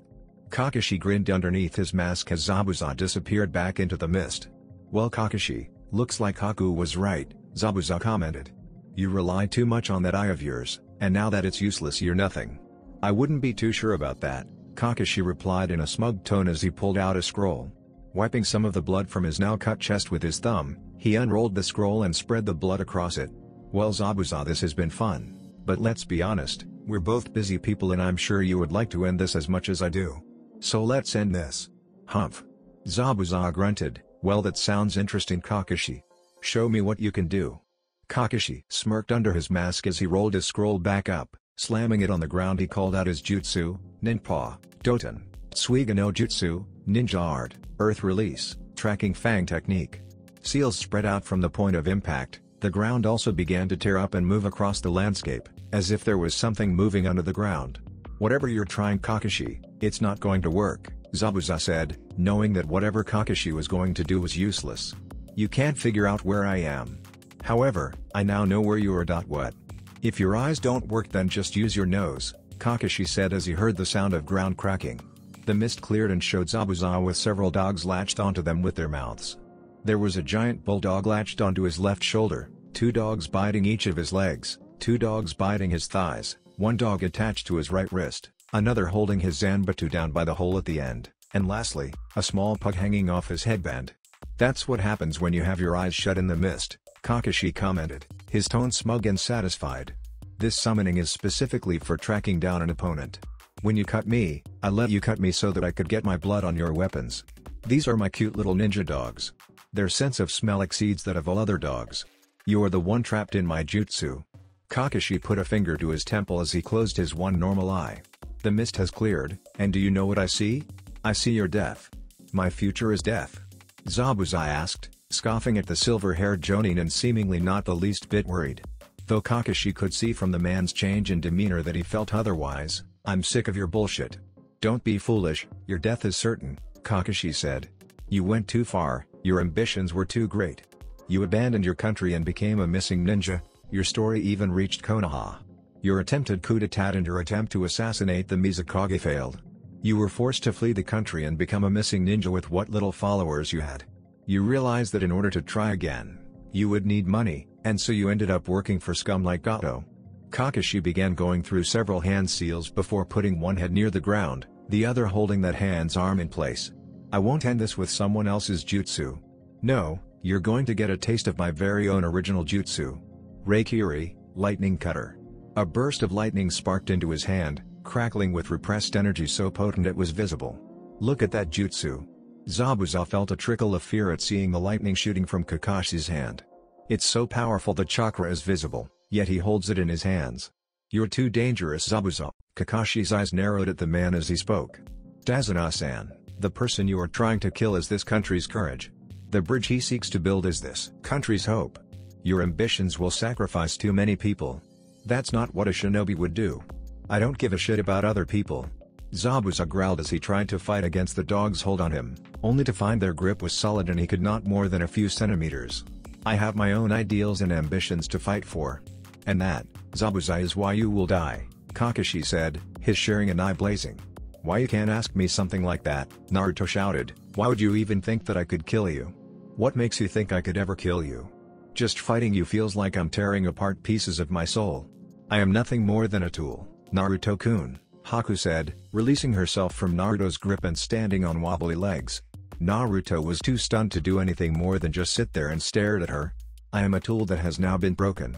Kakashi grinned underneath his mask as Zabuza disappeared back into the mist. "Well, Kakashi, looks like Haku was right," Zabuza commented. "You rely too much on that eye of yours, and now that it's useless you're nothing." "I wouldn't be too sure about that," Kakashi replied in a smug tone as he pulled out a scroll. Wiping some of the blood from his now cut chest with his thumb, he unrolled the scroll and spread the blood across it. "Well, Zabuza, this has been fun. But let's be honest, we're both busy people and I'm sure you would like to end this as much as I do. So let's end this." "Humph." Zabuza grunted. "Well, that sounds interesting, Kakashi. Show me what you can do." Kakashi smirked under his mask as he rolled his scroll back up. Slamming it on the ground, he called out his jutsu, Ninpa, Doten, Suiga no Jutsu, Ninja Art, Earth Release, Tracking Fang Technique. Seals spread out from the point of impact. The ground also began to tear up and move across the landscape, as if there was something moving under the ground. "Whatever you're trying, Kakashi, it's not going to work," Zabuza said, knowing that whatever Kakashi was going to do was useless. "You can't figure out where I am. However, I now know where you are. What? If your eyes don't work, then just use your nose," Kakashi said as he heard the sound of ground cracking. The mist cleared and showed Zabuza with several dogs latched onto them with their mouths. There was a giant bulldog latched onto his left shoulder, 2 dogs biting each of his legs, 2 dogs biting his thighs, 1 dog attached to his right wrist, another holding his Zanbatu down by the hole at the end, and lastly, a small pug hanging off his headband. "That's what happens when you have your eyes shut in the mist," Kakashi commented, his tone smug and satisfied. "This summoning is specifically for tracking down an opponent. When you cut me, I let you cut me so that I could get my blood on your weapons. These are my cute little ninja dogs. Their sense of smell exceeds that of all other dogs. You're the one trapped in my jutsu." Kakashi put a finger to his temple as he closed his one normal eye. "The mist has cleared, and do you know what I see? I see your death." "My future is death?" Zabuza asked, scoffing at the silver-haired jonin and seemingly not the least bit worried. Though Kakashi could see from the man's change in demeanor that he felt otherwise. "I'm sick of your bullshit. Don't be foolish, your death is certain," Kakashi said. "You went too far, your ambitions were too great. You abandoned your country and became a missing ninja. Your story even reached Konoha. Your attempted coup d'etat and your attempt to assassinate the Mizukage failed. You were forced to flee the country and become a missing ninja with what little followers you had. You realized that in order to try again, You would need money, and so you ended up working for scum like Gato. Kakashi began going through several hand seals before putting one head near the ground, the other holding that hand's arm in place. I won't end this with someone else's jutsu. No, you're going to get a taste of my very own original jutsu. Reikiri, lightning cutter. A burst of lightning sparked into his hand, crackling with repressed energy so potent it was visible. Look at that jutsu. Zabuza felt a trickle of fear at seeing the lightning shooting from Kakashi's hand. It's so powerful the chakra is visible, yet he holds it in his hands. You're too dangerous, Zabuza. Kakashi's eyes narrowed at the man as he spoke. Dazuna-san, the person you are trying to kill is this country's courage. The bridge he seeks to build is this country's hope. Your ambitions will sacrifice too many people. That's not what a shinobi would do. I don't give a shit about other people. Zabuza growled as he tried to fight against the dog's hold on him, only to find their grip was solid and he could not more than a few centimeters. I have my own ideals and ambitions to fight for. And that, Zabuza, is why you will die, Kakashi said, his sharing an eye blazing. Why you can't ask me something like that, Naruto shouted. Why would you even think that I could kill you? What makes you think I could ever kill you? Just fighting you feels like I'm tearing apart pieces of my soul. I am nothing more than a tool, Naruto-kun, Haku said, releasing herself from Naruto's grip and standing on wobbly legs. Naruto was too stunned to do anything more than just sit there and stare at her. I am a tool that has now been broken.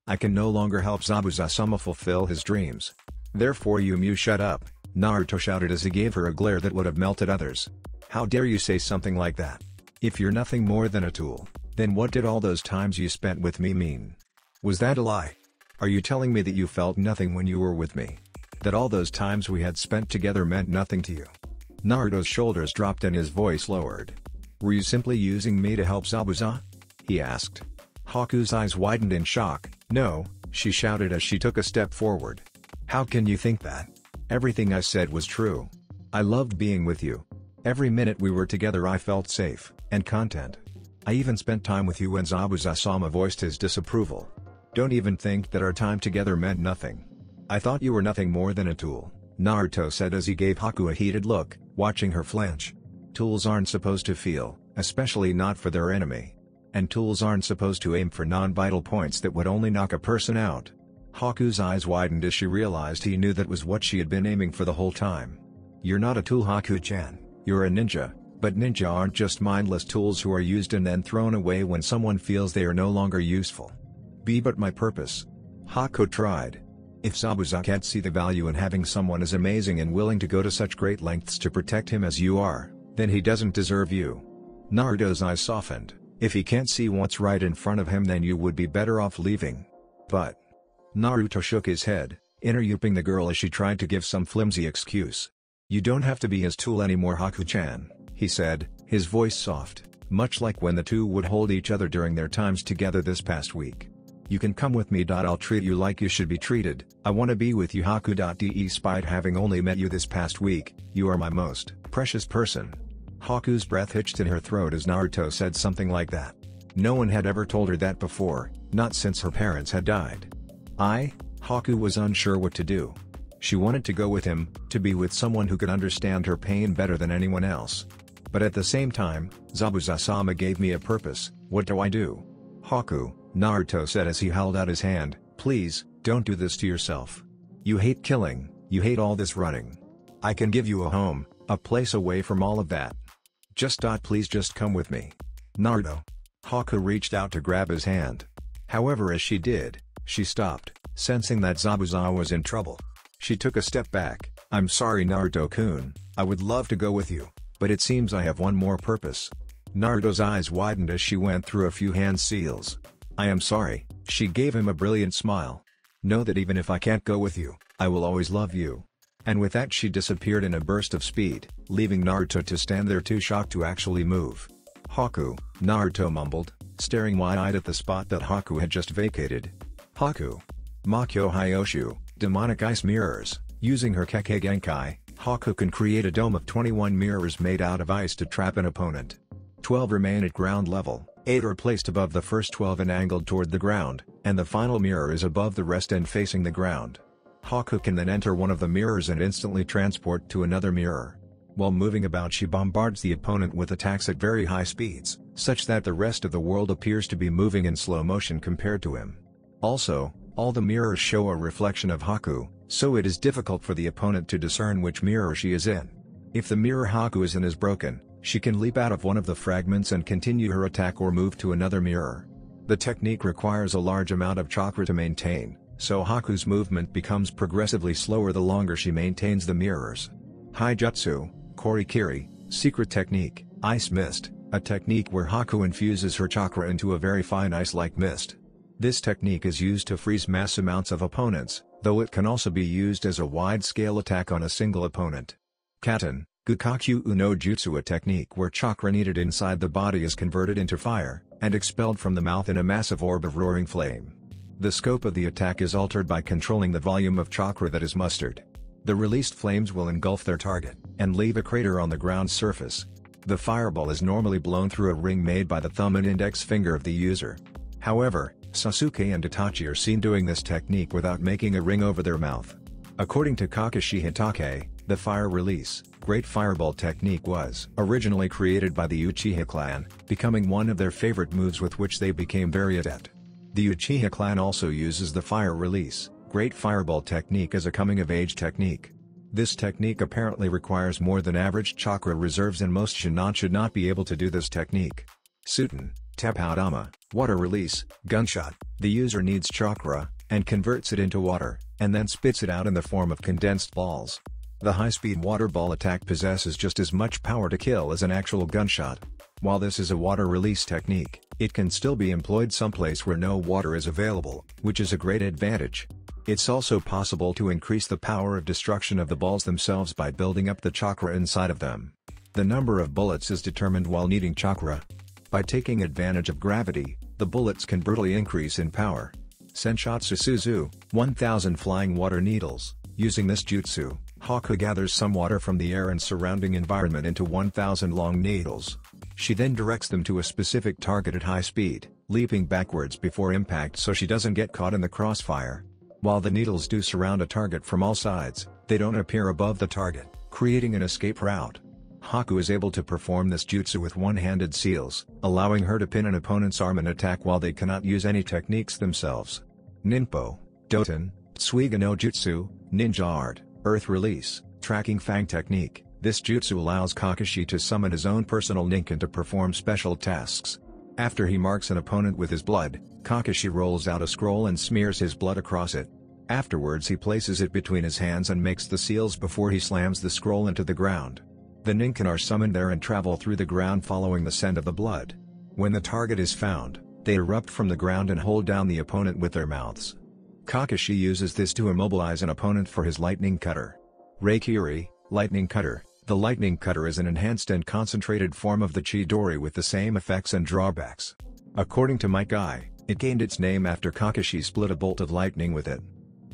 I can no longer help Zabuza-sama fulfill his dreams. Therefore you shut up, Naruto shouted as he gave her a glare that would have melted others. How dare you say something like that? If you're nothing more than a tool, then what did all those times you spent with me mean? Was that a lie? Are you telling me that you felt nothing when you were with me? That all those times we had spent together meant nothing to you? Naruto's shoulders dropped and his voice lowered. Were you simply using me to help Zabuza? He asked. Haku's eyes widened in shock. No, she shouted as she took a step forward. How can you think that? Everything I said was true. I loved being with you. Every minute we were together I felt safe and content. I even spent time with you when Zabuza-sama voiced his disapproval. Don't even think that our time together meant nothing. I thought you were nothing more than a tool, Naruto said as he gave Haku a heated look, watching her flinch. Tools aren't supposed to feel, especially not for their enemy. And tools aren't supposed to aim for non-vital points that would only knock a person out. Haku's eyes widened as she realized he knew that was what she had been aiming for the whole time. You're not a tool, Haku-chan, you're a ninja, but ninja aren't just mindless tools who are used and then thrown away when someone feels they are no longer useful. Be but my purpose. Haku tried. If Zabuza can't see the value in having someone as amazing and willing to go to such great lengths to protect him as you are, then he doesn't deserve you. Naruto's eyes softened. If he can't see what's right in front of him, then you would be better off leaving. But Naruto shook his head, interrupting the girl as she tried to give some flimsy excuse. You don't have to be his tool anymore, Haku-chan, he said, his voice soft, much like when the two would hold each other during their times together this past week. You can come with me. I'll treat you like you should be treated. I want to be with you, Haku. Despite having only met you this past week, you are my most precious person. Haku's breath hitched in her throat as Naruto said something like that. No one had ever told her that before, not since her parents had died. Haku was unsure what to do. She wanted to go with him, to be with someone who could understand her pain better than anyone else. But at the same time, Zabuza-sama gave me a purpose. What do I do? Haku, Naruto said as he held out his hand, please, don't do this to yourself. You hate killing, you hate all this running. I can give you a home, a place away from all of that. Please just come with me. Naruto. Haku reached out to grab his hand. However, as she did, she stopped, sensing that Zabuza was in trouble. She took a step back. I'm sorry, Naruto-kun, I would love to go with you, but it seems I have one more purpose. Naruto's eyes widened as she went through a few hand seals. I am sorry, she gave him a brilliant smile. Know that even if I can't go with you, I will always love you. And with that she disappeared in a burst of speed, leaving Naruto to stand there too shocked to actually move. Haku, Naruto mumbled, staring wide-eyed at the spot that Haku had just vacated. Haku. Makyo Hyoshu, demonic ice mirrors. Using her Kekkei Genkai, Haku can create a dome of 21 mirrors made out of ice to trap an opponent. 12 remain at ground level, 8 are placed above the first 12 and angled toward the ground, and the final mirror is above the rest and facing the ground. Haku can then enter one of the mirrors and instantly transport to another mirror. While moving about, she bombards the opponent with attacks at very high speeds, such that the rest of the world appears to be moving in slow motion compared to him. Also, all the mirrors show a reflection of Haku, so it is difficult for the opponent to discern which mirror she is in. If the mirror Haku is in is broken, she can leap out of one of the fragments and continue her attack or move to another mirror. The technique requires a large amount of chakra to maintain, so Haku's movement becomes progressively slower the longer she maintains the mirrors. Haijutsu, Korikiri, secret technique, ice mist, a technique where Haku infuses her chakra into a very fine ice-like mist. This technique is used to freeze mass amounts of opponents, though it can also be used as a wide-scale attack on a single opponent. Katen, Gukakyu no Jutsu, a technique where chakra needed inside the body is converted into fire, and expelled from the mouth in a massive orb of roaring flame. The scope of the attack is altered by controlling the volume of chakra that is mustered. The released flames will engulf their target, and leave a crater on the ground surface. The fireball is normally blown through a ring made by the thumb and index finger of the user. However, Sasuke and Itachi are seen doing this technique without making a ring over their mouth. According to Kakashi Hatake, the fire release, Great Fireball technique was originally created by the Uchiha clan, becoming one of their favorite moves with which they became very adept. The Uchiha clan also uses the fire release, Great Fireball technique as a coming-of-age technique. This technique apparently requires more than average chakra reserves, and most Shinin should not be able to do this technique. Suten, Teppoudama, water release, gunshot. The user needs chakra, and converts it into water, and then spits it out in the form of condensed balls. The high-speed water ball attack possesses just as much power to kill as an actual gunshot. While this is a water release technique, it can still be employed someplace where no water is available, which is a great advantage. It's also possible to increase the power of destruction of the balls themselves by building up the chakra inside of them. The number of bullets is determined while needing chakra. By taking advantage of gravity, the bullets can brutally increase in power. Senshotsu Suzu, 1000 flying water needles. Using this jutsu, Haku gathers some water from the air and surrounding environment into 1000 long needles. She then directs them to a specific target at high speed, leaping backwards before impact so she doesn't get caught in the crossfire. While the needles do surround a target from all sides, they don't appear above the target, creating an escape route. Haku is able to perform this jutsu with one-handed seals, allowing her to pin an opponent's arm and attack while they cannot use any techniques themselves. Ninpo, Doten, Tsuiga no Jutsu, Ninja Art, Earth Release, Tracking Fang Technique. This jutsu allows Kakashi to summon his own personal ninkin to perform special tasks. After he marks an opponent with his blood, Kakashi rolls out a scroll and smears his blood across it. Afterwards he places it between his hands and makes the seals before he slams the scroll into the ground. The ninkin are summoned there and travel through the ground following the scent of the blood. When the target is found, they erupt from the ground and hold down the opponent with their mouths. Kakashi uses this to immobilize an opponent for his lightning cutter. Reikiri, Lightning Cutter. The lightning cutter is an enhanced and concentrated form of the Chidori with the same effects and drawbacks. According to Mike Guy, it gained its name after Kakashi split a bolt of lightning with it.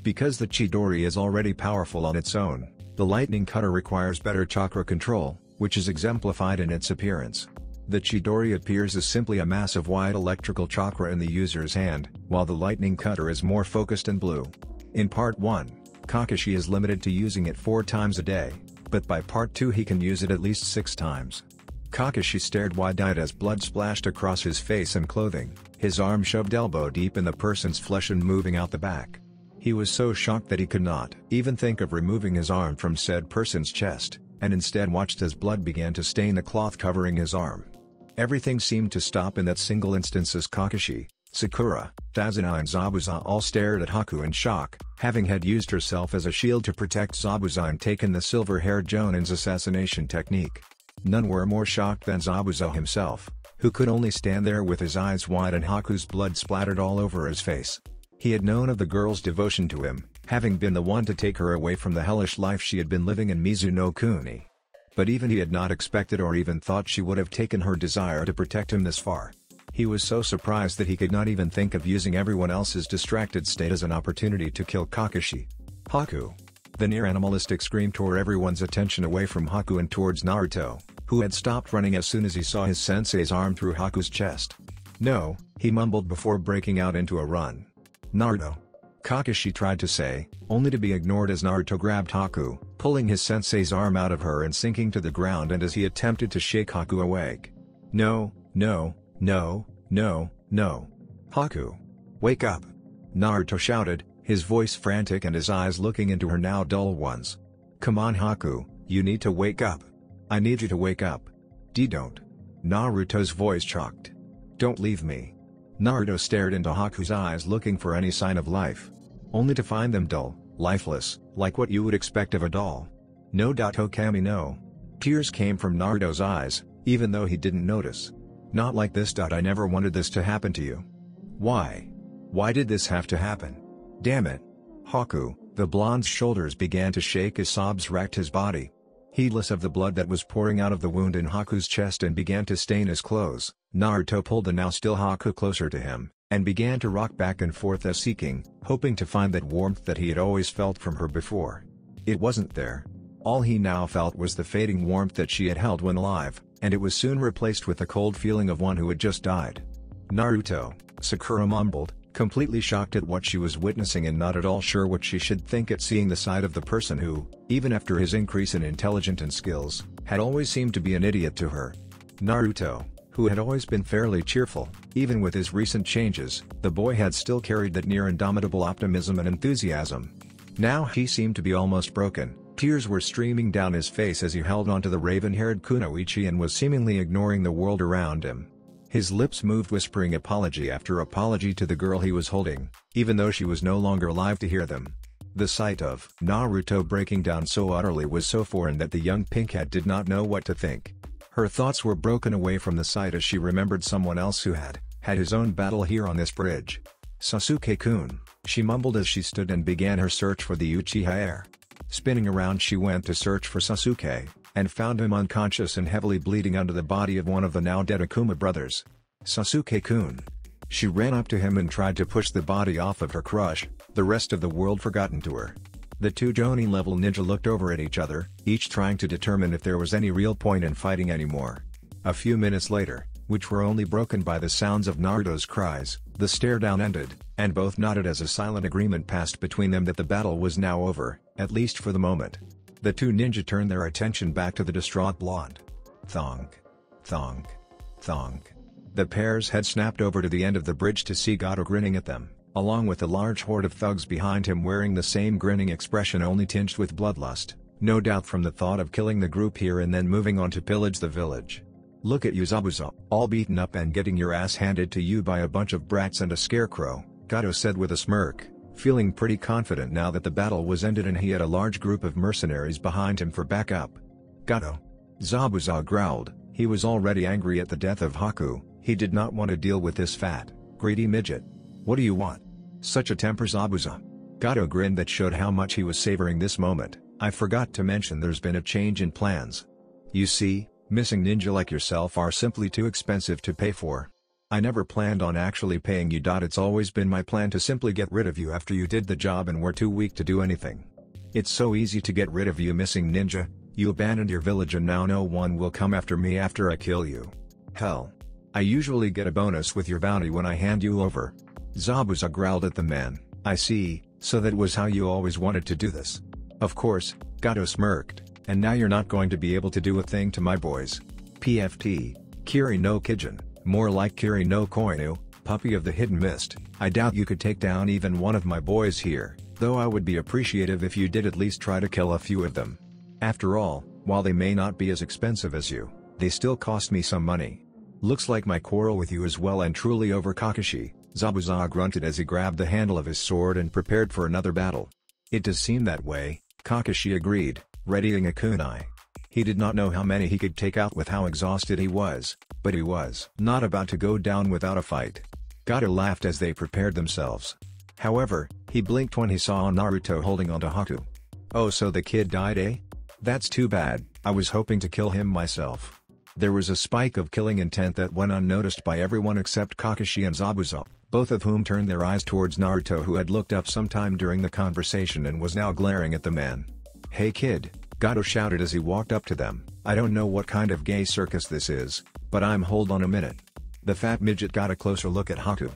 Because the Chidori is already powerful on its own, the lightning cutter requires better chakra control, which is exemplified in its appearance. The Chidori appears as simply a mass of white electrical chakra in the user's hand, while the lightning cutter is more focused and blue. In Part 1, Kakashi is limited to using it 4 times a day, but by Part 2 he can use it at least 6 times. Kakashi stared wide-eyed as blood splashed across his face and clothing, his arm shoved elbow deep in the person's flesh and moving out the back. He was so shocked that he could not even think of removing his arm from said person's chest, and instead watched as blood began to stain the cloth covering his arm. Everything seemed to stop in that single instance as Kakashi, Sakura, Thazuna and Zabuza all stared at Haku in shock, having had used herself as a shield to protect Zabuza and taken the silver-haired Jonin's assassination technique. None were more shocked than Zabuza himself, who could only stand there with his eyes wide and Haku's blood splattered all over his face. He had known of the girl's devotion to him, having been the one to take her away from the hellish life she had been living in Mizuno-kuni. But even he had not expected or even thought she would have taken her desire to protect him this far. He was so surprised that he could not even think of using everyone else's distracted state as an opportunity to kill Kakashi. Haku. The near-animalistic scream tore everyone's attention away from Haku and towards Naruto, who had stopped running as soon as he saw his sensei's arm through Haku's chest. "No," he mumbled before breaking out into a run. "Naruto! Kakashi tried to say, only to be ignored as Naruto grabbed Haku, pulling his sensei's arm out of her and sinking to the ground, and as he attempted to shake Haku awake. No, no, no, no, no. Haku! Wake up! Naruto shouted, his voice frantic and his eyes looking into her now dull ones. Come on Haku, you need to wake up. I need you to wake up. Don't. Naruto's voice choked. Don't leave me. Naruto stared into Haku's eyes looking for any sign of life. Only to find them dull, lifeless, like what you would expect of a doll. No. Hokage no. Tears came from Naruto's eyes, even though he didn't notice. Not like this. I never wanted this to happen to you. Why? Why did this have to happen? Damn it. Haku, the blonde's shoulders began to shake as sobs racked his body. Heedless of the blood that was pouring out of the wound in Haku's chest and began to stain his clothes, Naruto pulled the now still Haku closer to him, and began to rock back and forth as seeking, hoping to find that warmth that he had always felt from her before. It wasn't there. All he now felt was the fading warmth that she had held when alive, and it was soon replaced with the cold feeling of one who had just died. Naruto, Sakura mumbled, completely shocked at what she was witnessing and not at all sure what she should think at seeing the side of the person who, even after his increase in intelligence and skills, had always seemed to be an idiot to her. Naruto, who had always been fairly cheerful, even with his recent changes, the boy had still carried that near indomitable optimism and enthusiasm. Now he seemed to be almost broken, tears were streaming down his face as he held onto the raven-haired kunoichi and was seemingly ignoring the world around him. His lips moved whispering apology after apology to the girl he was holding, even though she was no longer alive to hear them. The sight of Naruto breaking down so utterly was so foreign that the young pinkhead did not know what to think. Her thoughts were broken away from the sight as she remembered someone else who had his own battle here on this bridge. Sasuke-kun, she mumbled as she stood and began her search for the Uchiha heir. Spinning around she went to search for Sasuke, and found him unconscious and heavily bleeding under the body of one of the now dead Akuma brothers. Sasuke-kun. She ran up to him and tried to push the body off of her crush, the rest of the world forgotten to her. The two Jonin-level ninja looked over at each other, each trying to determine if there was any real point in fighting anymore. A few minutes later, which were only broken by the sounds of Naruto's cries, the stare-down ended, and both nodded as a silent agreement passed between them that the battle was now over, at least for the moment. The two ninja turned their attention back to the distraught blonde. Thonk. Thonk. Thonk. The pair's head snapped over to the end of the bridge to see Gato grinning at them, along with a large horde of thugs behind him wearing the same grinning expression only tinged with bloodlust, no doubt from the thought of killing the group here and then moving on to pillage the village. Look at you Zabuza, all beaten up and getting your ass handed to you by a bunch of brats and a scarecrow, Gato said with a smirk, feeling pretty confident now that the battle was ended and he had a large group of mercenaries behind him for backup. Gato. Zabuza growled, he was already angry at the death of Haku, he did not want to deal with this fat, greedy midget. What do you want? Such a temper Zabuza. Gato grinned that showed how much he was savoring this moment. I forgot to mention there's been a change in plans. You see, missing ninja like yourself are simply too expensive to pay for. I never planned on actually paying you. It's always been my plan to simply get rid of you after you did the job and were too weak to do anything. It's so easy to get rid of you missing ninja, you abandoned your village and now no one will come after me after I kill you. Hell. I usually get a bonus with your bounty when I hand you over. Zabuza growled at the man, I see, so that was how you always wanted to do this. Of course, Gato smirked, and now you're not going to be able to do a thing to my boys. PFT, Kiri no Kijin, more like Kiri no Koinu, puppy of the hidden mist, I doubt you could take down even one of my boys here, though I would be appreciative if you did at least try to kill a few of them. After all, while they may not be as expensive as you, they still cost me some money. Looks like my quarrel with you is well and truly over Kakashi, Zabuza grunted as he grabbed the handle of his sword and prepared for another battle. It does seem that way, Kakashi agreed, readying a kunai. He did not know how many he could take out with how exhausted he was, but he was not about to go down without a fight. Gato laughed as they prepared themselves. However, he blinked when he saw Naruto holding onto Haku. Oh, so the kid died, eh? That's too bad, I was hoping to kill him myself. There was a spike of killing intent that went unnoticed by everyone except Kakashi and Zabuza, both of whom turned their eyes towards Naruto, who had looked up sometime during the conversation and was now glaring at the man. Hey kid, Gato shouted as he walked up to them, I don't know what kind of gay circus this is, but hold on a minute. The fat midget got a closer look at Haku.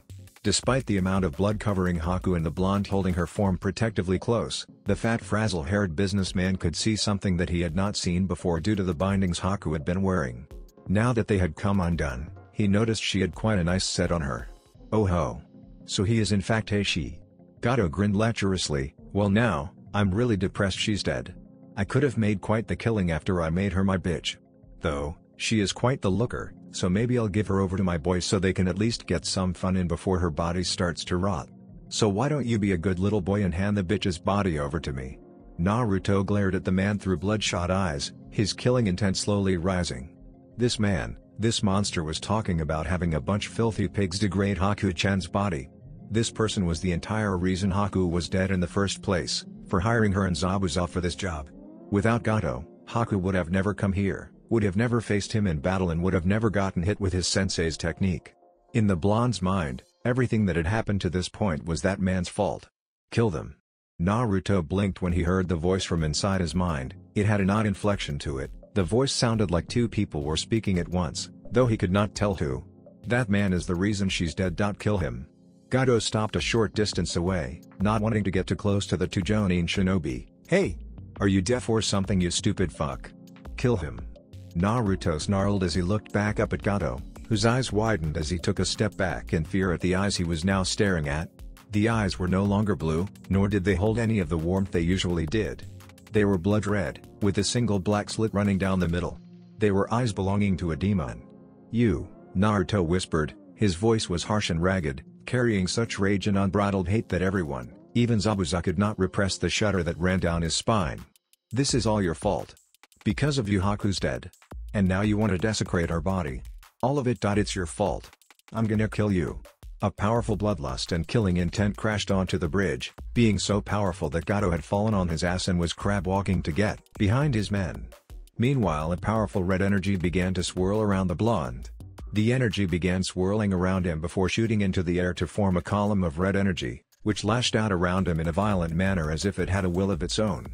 Despite the amount of blood covering Haku and the blonde holding her form protectively close, the fat frazzle-haired businessman could see something that he had not seen before due to the bindings Haku had been wearing. Now that they had come undone, he noticed she had quite a nice set on her. Oh ho! So he is in fact a she. Gato grinned lecherously. Well now, I'm really depressed she's dead. I could have made quite the killing after I made her my bitch. Though, she is quite the looker, so maybe I'll give her over to my boys so they can at least get some fun in before her body starts to rot. So why don't you be a good little boy and hand the bitch's body over to me? Naruto glared at the man through bloodshot eyes, his killing intent slowly rising. This man, this monster was talking about having a bunch of filthy pigs degrade Haku-chan's body. This person was the entire reason Haku was dead in the first place, for hiring her and Zabuza for this job. Without Gato, Haku would have never come here, would have never faced him in battle and would have never gotten hit with his sensei's technique. In the blonde's mind, everything that had happened to this point was that man's fault. Kill them. Naruto blinked when he heard the voice from inside his mind. It had an odd inflection to it. The voice sounded like two people were speaking at once, though he could not tell who. That man is the reason she's dead. Kill him. Gato stopped a short distance away, not wanting to get too close to the two Jonin shinobi. Hey! Are you deaf or something, you stupid fuck? Kill him. Naruto snarled as he looked back up at Gato, whose eyes widened as he took a step back in fear at the eyes he was now staring at. The eyes were no longer blue, nor did they hold any of the warmth they usually did. They were blood red, with a single black slit running down the middle. They were eyes belonging to a demon. You, Naruto whispered, his voice was harsh and ragged, carrying such rage and unbridled hate that everyone, even Zabuza, could not repress the shudder that ran down his spine. This is all your fault. Because of you Haku's dead. And now you want to desecrate our body. All of it. It's your fault. I'm gonna kill you. A powerful bloodlust and killing intent crashed onto the bridge, being so powerful that Gato had fallen on his ass and was crab walking to get behind his men. Meanwhile, a powerful red energy began to swirl around the blonde. The energy began swirling around him before shooting into the air to form a column of red energy, which lashed out around him in a violent manner as if it had a will of its own.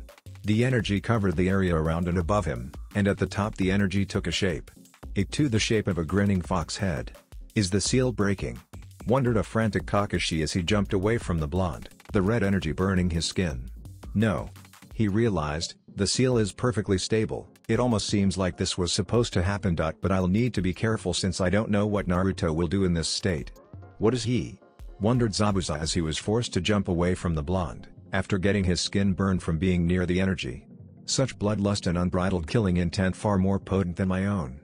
The energy covered the area around and above him, and at the top the energy took a shape. It to the shape of a grinning fox head. Is the seal breaking? Wondered a frantic Kakashi as he jumped away from the blonde, the red energy burning his skin. No. He realized, the seal is perfectly stable. It almost seems like this was supposed to happen. But I'll need to be careful since I don't know what Naruto will do in this state. What is he? Wondered Zabuza as he was forced to jump away from the blonde, after getting his skin burned from being near the energy. Such bloodlust and unbridled killing intent, far more potent than my own.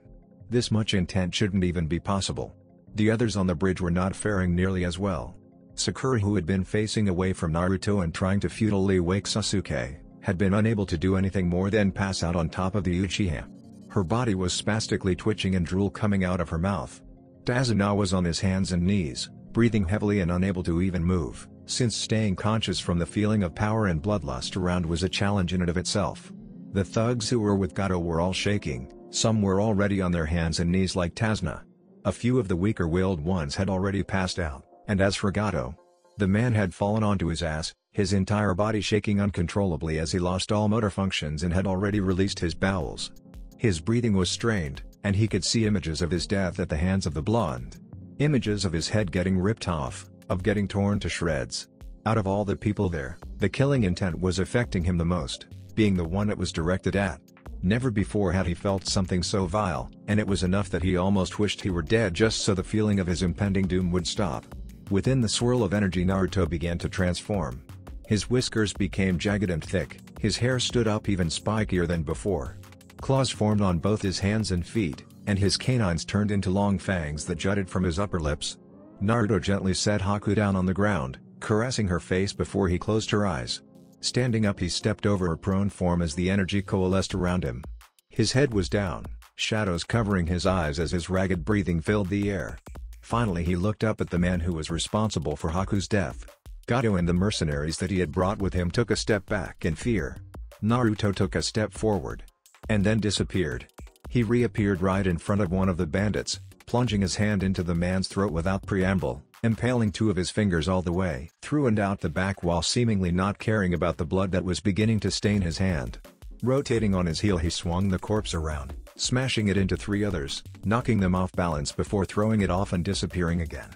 This much intent shouldn't even be possible. The others on the bridge were not faring nearly as well. Sakura, who had been facing away from Naruto and trying to futilely wake Sasuke, had been unable to do anything more than pass out on top of the Uchiha. Her body was spastically twitching and drool coming out of her mouth. Tazuna was on his hands and knees, breathing heavily and unable to even move, since staying conscious from the feeling of power and bloodlust around was a challenge in and of itself. The thugs who were with Gato were all shaking, some were already on their hands and knees like Tazuna. A few of the weaker-willed ones had already passed out, and as for Gato, the man had fallen onto his ass, his entire body shaking uncontrollably as he lost all motor functions and had already released his bowels. His breathing was strained, and he could see images of his death at the hands of the blonde. Images of his head getting ripped off, of getting torn to shreds. Out of all the people there, the killing intent was affecting him the most, being the one it was directed at. Never before had he felt something so vile, and it was enough that he almost wished he were dead just so the feeling of his impending doom would stop. Within the swirl of energy, Naruto began to transform. His whiskers became jagged and thick, his hair stood up even spikier than before. Claws formed on both his hands and feet, and his canines turned into long fangs that jutted from his upper lips. Naruto gently set Haku down on the ground, caressing her face before he closed her eyes. Standing up, he stepped over her prone form as the energy coalesced around him. His head was down, shadows covering his eyes as his ragged breathing filled the air. Finally he looked up at the man who was responsible for Haku's death. Gato and the mercenaries that he had brought with him took a step back in fear. Naruto took a step forward, and then disappeared. He reappeared right in front of one of the bandits, plunging his hand into the man's throat without preamble, impaling two of his fingers all the way through and out the back while seemingly not caring about the blood that was beginning to stain his hand. Rotating on his heel, he swung the corpse around, smashing it into three others, knocking them off balance before throwing it off and disappearing again.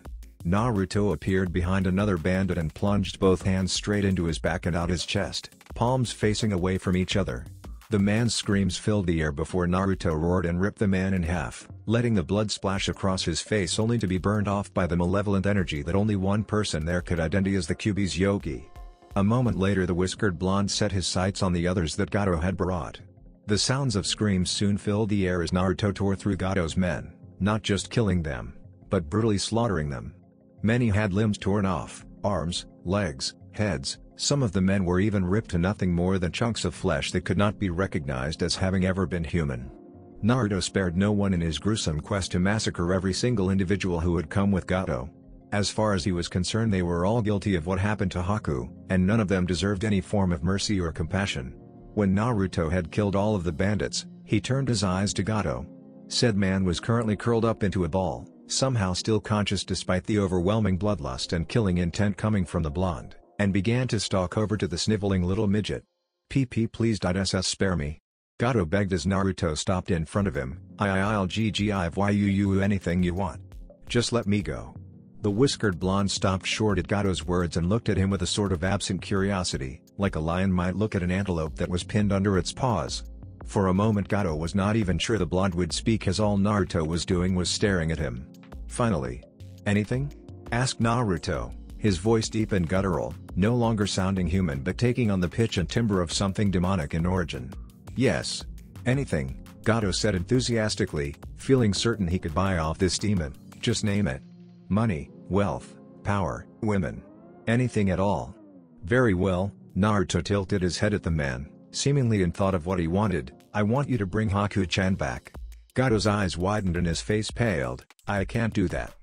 Naruto appeared behind another bandit and plunged both hands straight into his back and out his chest, palms facing away from each other. The man's screams filled the air before Naruto roared and ripped the man in half, letting the blood splash across his face only to be burned off by the malevolent energy that only one person there could identify as the Kyuubi's yogi. A moment later the whiskered blonde set his sights on the others that Gato had brought. The sounds of screams soon filled the air as Naruto tore through Gato's men, not just killing them, but brutally slaughtering them. Many had limbs torn off, arms, legs, heads. Some of the men were even ripped to nothing more than chunks of flesh that could not be recognized as having ever been human. Naruto spared no one in his gruesome quest to massacre every single individual who had come with Gato. As far as he was concerned, they were all guilty of what happened to Haku, and none of them deserved any form of mercy or compassion. When Naruto had killed all of the bandits, he turned his eyes to Gato. Said man was currently curled up into a ball, somehow still conscious despite the overwhelming bloodlust and killing intent coming from the blonde, and began to stalk over to the sniveling little midget. "PP please ss spare me." Gato begged as Naruto stopped in front of him. "I'll GGIVYUU anything you want. Just let me go." The whiskered blonde stopped short at Gato's words and looked at him with a sort of absent curiosity, like a lion might look at an antelope that was pinned under its paws. For a moment Gato was not even sure the blonde would speak, as all Naruto was doing was staring at him. Finally, "Anything?" asked Naruto, his voice deep and guttural, no longer sounding human but taking on the pitch and timbre of something demonic in origin. "Yes. Anything," Gato said enthusiastically, feeling certain he could buy off this demon. "Just name it. Money, wealth, power, women. Anything at all." "Very well." Naruto tilted his head at the man, seemingly in thought of what he wanted. "I want you to bring Haku-chan back." Gato's eyes widened and his face paled. "I can't do that."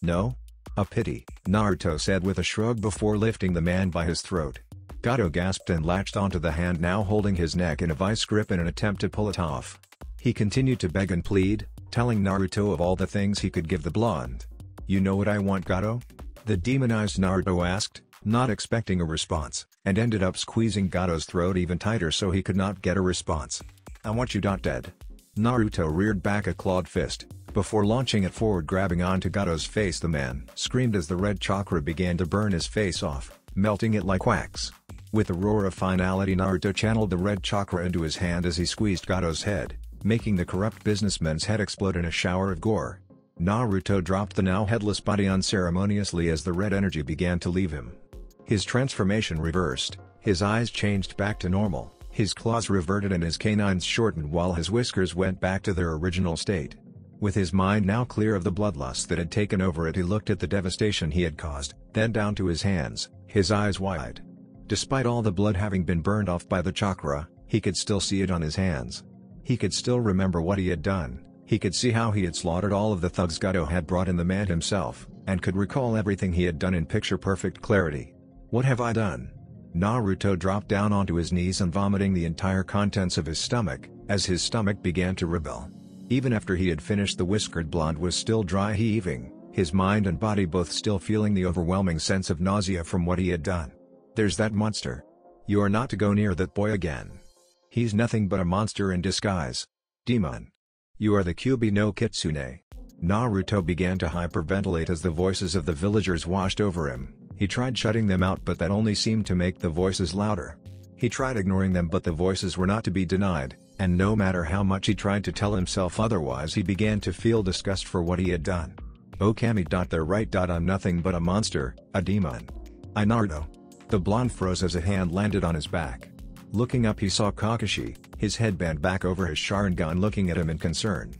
"No? A pity," Naruto said with a shrug before lifting the man by his throat. Gato gasped and latched onto the hand now holding his neck in a vice grip in an attempt to pull it off. He continued to beg and plead, telling Naruto of all the things he could give the blonde. "You know what I want, Gato?" the demonized Naruto asked, not expecting a response, and ended up squeezing Gato's throat even tighter so he could not get a response. "I want you dead." Naruto reared back a clawed fist, before launching it forward, grabbing onto Gato's face. The man screamed as the red chakra began to burn his face off, melting it like wax. With a roar of finality, Naruto channeled the red chakra into his hand as he squeezed Gato's head, making the corrupt businessman's head explode in a shower of gore. Naruto dropped the now headless body unceremoniously as the red energy began to leave him. His transformation reversed, his eyes changed back to normal, his claws reverted and his canines shortened while his whiskers went back to their original state. With his mind now clear of the bloodlust that had taken over it, he looked at the devastation he had caused, then down to his hands, his eyes wide. Despite all the blood having been burned off by the chakra, he could still see it on his hands. He could still remember what he had done. He could see how he had slaughtered all of the thugs Gato had brought in, the man himself, and could recall everything he had done in picture-perfect clarity. "What have I done?" Naruto dropped down onto his knees and vomiting the entire contents of his stomach, as his stomach began to rebel. Even after he had finished, the whiskered blonde was still dry heaving, his mind and body both still feeling the overwhelming sense of nausea from what he had done. "There's that monster. You are not to go near that boy again. He's nothing but a monster in disguise. Demon. You are the Kyuubi no Kitsune." Naruto began to hyperventilate as the voices of the villagers washed over him. He tried shutting them out, but that only seemed to make the voices louder. He tried ignoring them, but the voices were not to be denied, and no matter how much he tried to tell himself otherwise, he began to feel disgust for what he had done. "Okami. They're right. I'm nothing but a monster, a demon. I Naruto." The blonde froze as a hand landed on his back. Looking up, he saw Kakashi, his head bent back over his Sharingan, looking at him in concern.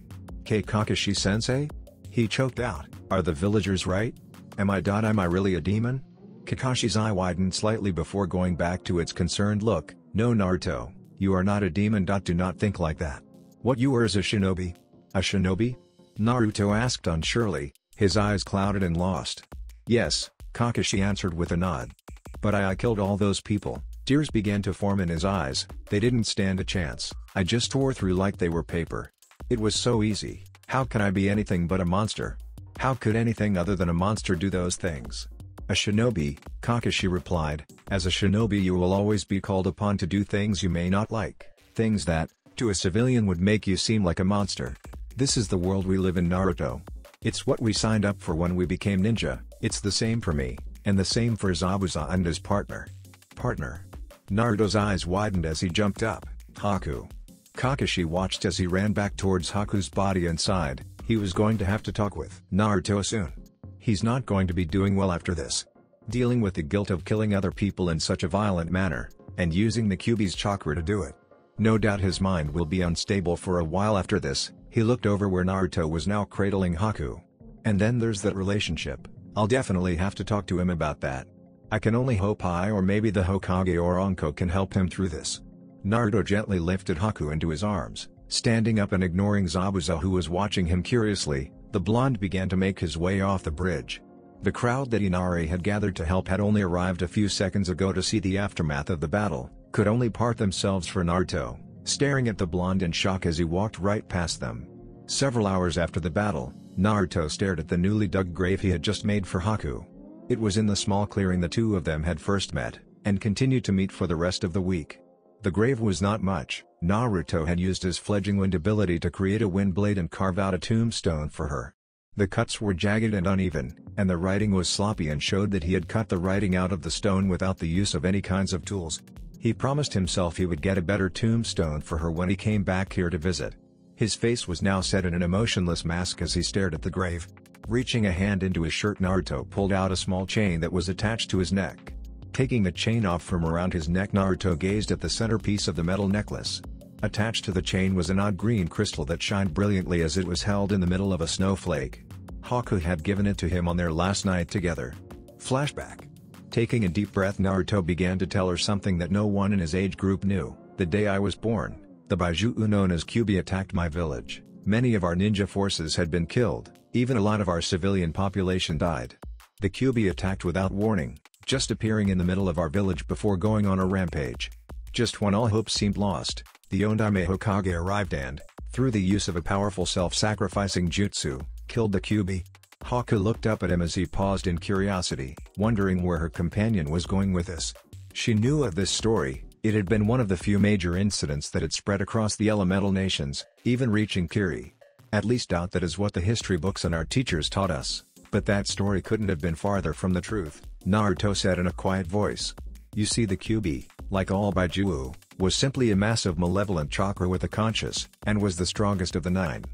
"Kakashi-sensei?" he choked out. "Are the villagers right? Am I really a demon?" Kakashi's eye widened slightly before going back to its concerned look. "No, Naruto, you are not a demon. Do not think like that. What you are is a shinobi." "A shinobi?" Naruto asked unsurely, his eyes clouded and lost. "Yes," Kakashi answered with a nod. "But I killed all those people." Tears began to form in his eyes. "They didn't stand a chance. I just tore through like they were paper. It was so easy. How can I be anything but a monster? How could anything other than a monster do those things?" "A shinobi," Kakashi replied, "as a shinobi you will always be called upon to do things you may not like, things that, to a civilian, would make you seem like a monster. This is the world we live in, Naruto. It's what we signed up for when we became ninja. It's the same for me, and the same for Zabuza and his partner. Partner. Naruto's eyes widened as he jumped up. Haku. Kakashi watched as he ran back towards Haku's body and sighed. He was going to have to talk with Naruto soon. He's not going to be doing well after this. Dealing with the guilt of killing other people in such a violent manner, and using the Kyuubi's chakra to do it. No doubt his mind will be unstable for a while after this. He looked over where Naruto was now cradling Haku. And then there's that relationship. I'll definitely have to talk to him about that. I can only hope I or maybe the Hokage or Onko can help him through this. Naruto gently lifted Haku into his arms. Standing up and ignoring Zabuza who was watching him curiously, the blonde began to make his way off the bridge. The crowd that Inari had gathered to help had only arrived a few seconds ago to see the aftermath of the battle, could only part themselves for Naruto, staring at the blonde in shock as he walked right past them. Several hours after the battle, Naruto stared at the newly dug grave he had just made for Haku. It was in the small clearing the two of them had first met, and continued to meet for the rest of the week. The grave was not much. Naruto had used his fledgling wind ability to create a wind blade and carve out a tombstone for her. The cuts were jagged and uneven, and the writing was sloppy and showed that he had cut the writing out of the stone without the use of any kinds of tools. He promised himself he would get a better tombstone for her when he came back here to visit. His face was now set in an emotionless mask as he stared at the grave. Reaching a hand into his shirt, Naruto pulled out a small chain that was attached to his neck. Taking the chain off from around his neck, Naruto gazed at the centerpiece of the metal necklace. Attached to the chain was an odd green crystal that shined brilliantly as it was held in the middle of a snowflake. Haku had given it to him on their last night together. Flashback. Taking a deep breath, Naruto began to tell her something that no one in his age group knew. The day I was born, the Baiju'u known as Kyuubi attacked my village. Many of our ninja forces had been killed, even a lot of our civilian population died. The Kyuubi attacked without warning, just appearing in the middle of our village before going on a rampage. Just when all hope seemed lost, the Ondaime Hokage arrived and, through the use of a powerful self-sacrificing jutsu, killed the Kyuubi. Haku looked up at him as he paused in curiosity, wondering where her companion was going with this. She knew of this story. It had been one of the few major incidents that had spread across the elemental nations, even reaching Kiri. At least that is what the history books and our teachers taught us, but that story couldn't have been farther from the truth, Naruto said in a quiet voice. You see, the Kyuubi, like all Baiju'u, was simply a massive malevolent chakra with a conscience, and was the strongest of the 9.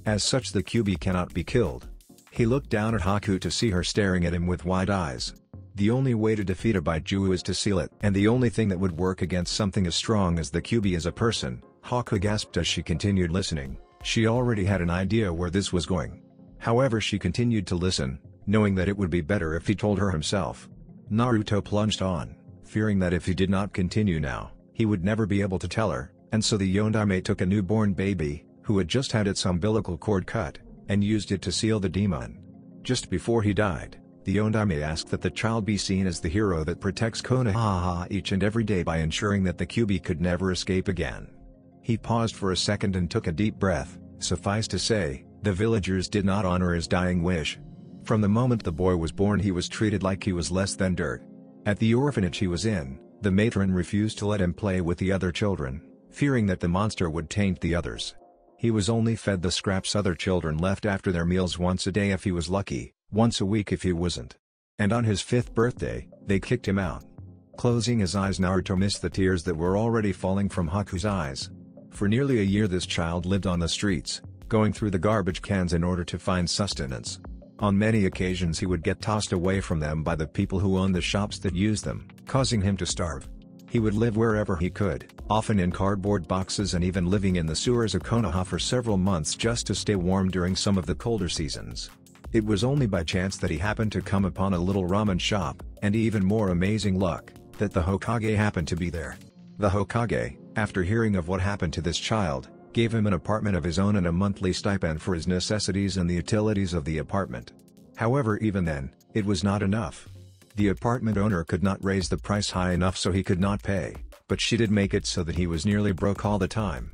As such, the Kyuubi cannot be killed. He looked down at Haku to see her staring at him with wide eyes. The only way to defeat a Baiju'u is to seal it, and the only thing that would work against something as strong as the Kyuubi is a person. Haku gasped as she continued listening. She already had an idea where this was going. However, she continued to listen, knowing that it would be better if he told her himself. Naruto plunged on, fearing that if he did not continue now, he would never be able to tell her, and so the Yondaime took a newborn baby, who had just had its umbilical cord cut, and used it to seal the demon. Just before he died, the Yondaime asked that the child be seen as the hero that protects Konoha each and every day by ensuring that the Kyuubi could never escape again. He paused for a second and took a deep breath. Suffice to say, the villagers did not honor his dying wish. From the moment the boy was born, he was treated like he was less than dirt. At the orphanage he was in, the matron refused to let him play with the other children, fearing that the monster would taint the others. He was only fed the scraps other children left after their meals once a day if he was lucky, once a week if he wasn't. And on his 5th birthday, they kicked him out. Closing his eyes, Naruto missed the tears that were already falling from Haku's eyes. For nearly a year this child lived on the streets, going through the garbage cans in order to find sustenance. On many occasions he would get tossed away from them by the people who owned the shops that used them, causing him to starve. He would live wherever he could, often in cardboard boxes and even living in the sewers of Konoha for several months just to stay warm during some of the colder seasons. It was only by chance that he happened to come upon a little ramen shop, and even more amazing luck, that the Hokage happened to be there. The Hokage, after hearing of what happened to this child, gave him an apartment of his own and a monthly stipend for his necessities and the utilities of the apartment. However, even then, it was not enough. The apartment owner could not raise the price high enough so he could not pay, but she did make it so that he was nearly broke all the time.